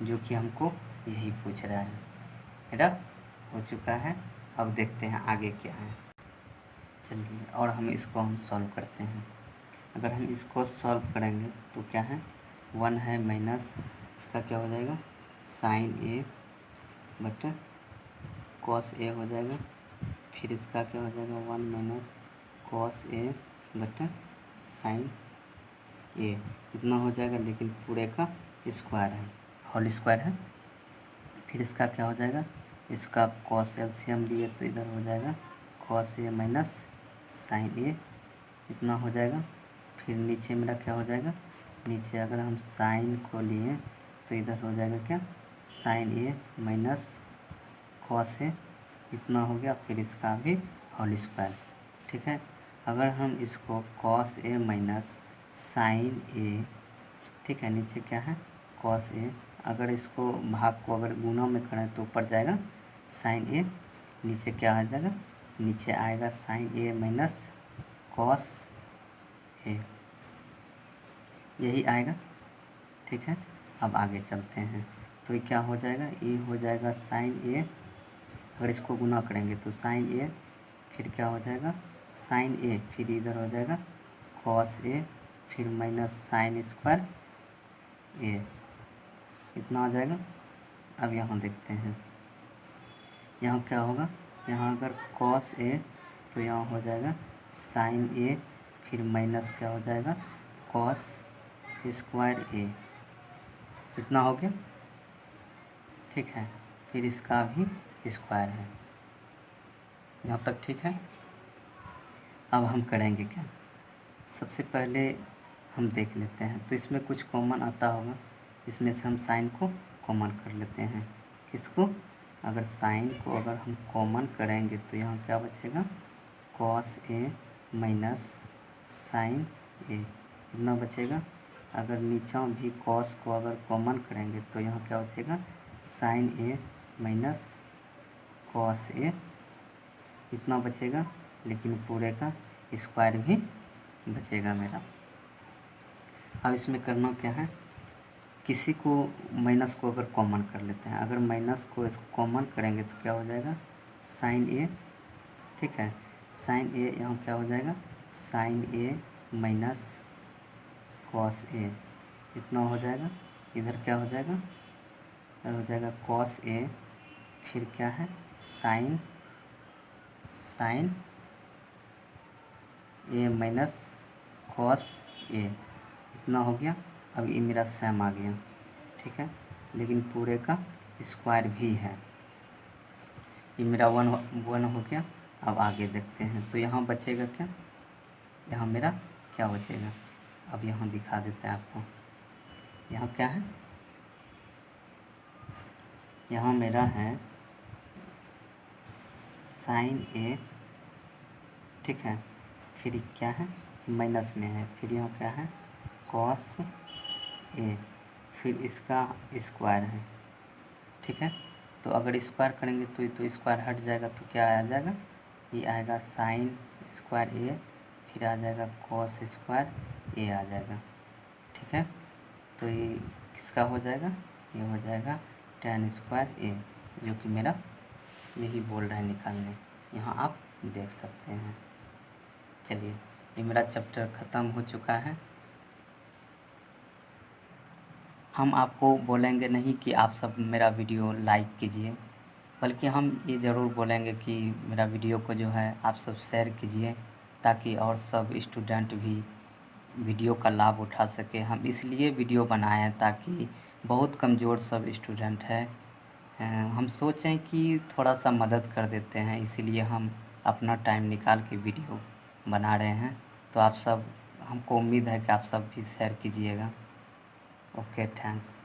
जो कि हमको यही पूछ रहा है। मेरा हो चुका है। अब देखते हैं आगे क्या है। चलिए, और हम सॉल्व करते हैं। अगर हम इसको सॉल्व करेंगे तो क्या है 1 है माइनस इसका क्या हो जाएगा sine a but cos a हो जाएगा। फिर इसका क्या हो जाएगा 1 minus cos a but sine a, इतना हो जाएगा, लेकिन पूरे का स्क्वायर है, होल स्क्वायर है। फिर इसका क्या हो जाएगा, इसका कॉस एलसीएम लिए तो इधर हो जाएगा cos A minus sign a, इतना हो जाएगा। फिर नीचे मेरा क्या हो जाएगा, नीचे अगर हम साइन को लिए तो इधर हो जाएगा क्या साइन ए माइनस कॉस ए, इतना हो गया। फिर इसका भी होल स्क्वायर। ठीक है, अगर हम इसको कॉस ए माइनस साइन ए, ठीक है, नीचे क्या है कॉस ए, अगर इसको भाग को अगर गुना में करें तो ऊपर जाएगा साइन ए, नीचे क्या आ जाएगा, नीचे आएगा साइन ए माइनस कॉस ए, यही आएगा। ठीक है, अब आगे चलते हैं तो ये क्या हो जाएगा, ये हो जाएगा साइन ए, अगर इसको गुना करेंगे तो साइन ए, फिर क्या हो जाएगा साइन ए, फिर इधर हो जाएगा कॉस ए, फिर माइनस साइन स्क्वायर ए, इतना आ जाएगा। अब यहाँ देखते हैं, यहाँ क्या होगा, यहाँ अगर कॉस ए तो यहाँ हो जाएगा साइन ए, फिर माइनस क्या हो जाएगा कॉस स्क्वायर ए, इतना हो गया। ठीक है, फिर इसका भी स्क्वायर है, यहाँ तक ठीक है। अब हम करेंगे क्या, सबसे पहले हम देख लेते हैं, तो इसमें कुछ कॉमन आता होगा, इसमें से हम साइन को कॉमन कर लेते हैं। किसको, अगर साइन को अगर हम कॉमन करेंगे तो यहाँ क्या बचेगा cos A minus sign a, इतना बचेगा। अगर नीचा भी कॉस को अगर कॉमन करेंगे तो यहाँ क्या बचेगा साइन ए माइनस कॉस ए, इतना बचेगा। लेकिन पूरे का स्क्वायर भी बचेगा मेरा। अब इसमें करना क्या है, किसी को माइनस को अगर कॉमन कर लेते हैं, अगर माइनस को कॉमन करेंगे तो क्या हो जाएगा, साइन ए, ठीक है, साइन ए यहाँ क्या हो जाएगा, साइन ए माइनस कॉस ए, इतना हो जाएगा। इधर क्या हो जाएगा, इधर हो जाएगा कॉस ए, फिर क्या है साइन साइन ए माइनस कॉस ए, इतना हो गया। अब ये मेरा सैम आ गया, ठीक है, लेकिन पूरे का स्क्वायर भी है। ये मेरा वन हो गया। अब आगे देखते हैं, तो यहाँ बचेगा क्या, यहाँ मेरा क्या बचेगा, अब यहाँ दिखा देते हैं आपको। यहाँ क्या है, यहाँ मेरा है साइन ए, ठीक है, फिर क्या है माइनस में है, फिर यहाँ क्या है कॉस ए, फिर इसका स्क्वायर है, ठीक है। तो अगर स्क्वायर करेंगे तो स्क्वायर हट जाएगा, तो क्या आ जाएगा, ये आएगा साइन स्क्वायर ए, फिर आ जाएगा कॉस स्क्वायर ए आ जाएगा, ठीक है। तो ये किसका हो जाएगा, ये हो जाएगा tan स्क्वायर ए, जो कि मेरा यही बोल रहा है निकालने, यहाँ आप देख सकते हैं। चलिए, ये मेरा चैप्टर ख़त्म हो चुका है। हम आपको बोलेंगे नहीं कि आप सब मेरा वीडियो लाइक कीजिए, बल्कि हम ये ज़रूर बोलेंगे कि मेरा वीडियो को जो है आप सब शेयर कीजिए, ताकि और सब स्टूडेंट भी वीडियो का लाभ उठा सके। हम इसलिए वीडियो बनाए हैं ताकि बहुत कमज़ोर सब स्टूडेंट है, हम सोचें कि थोड़ा सा मदद कर देते हैं, इसीलिए हम अपना टाइम निकाल के वीडियो बना रहे हैं। तो आप सब, हमको उम्मीद है कि आप सब भी शेयर कीजिएगा। Okay, thanks.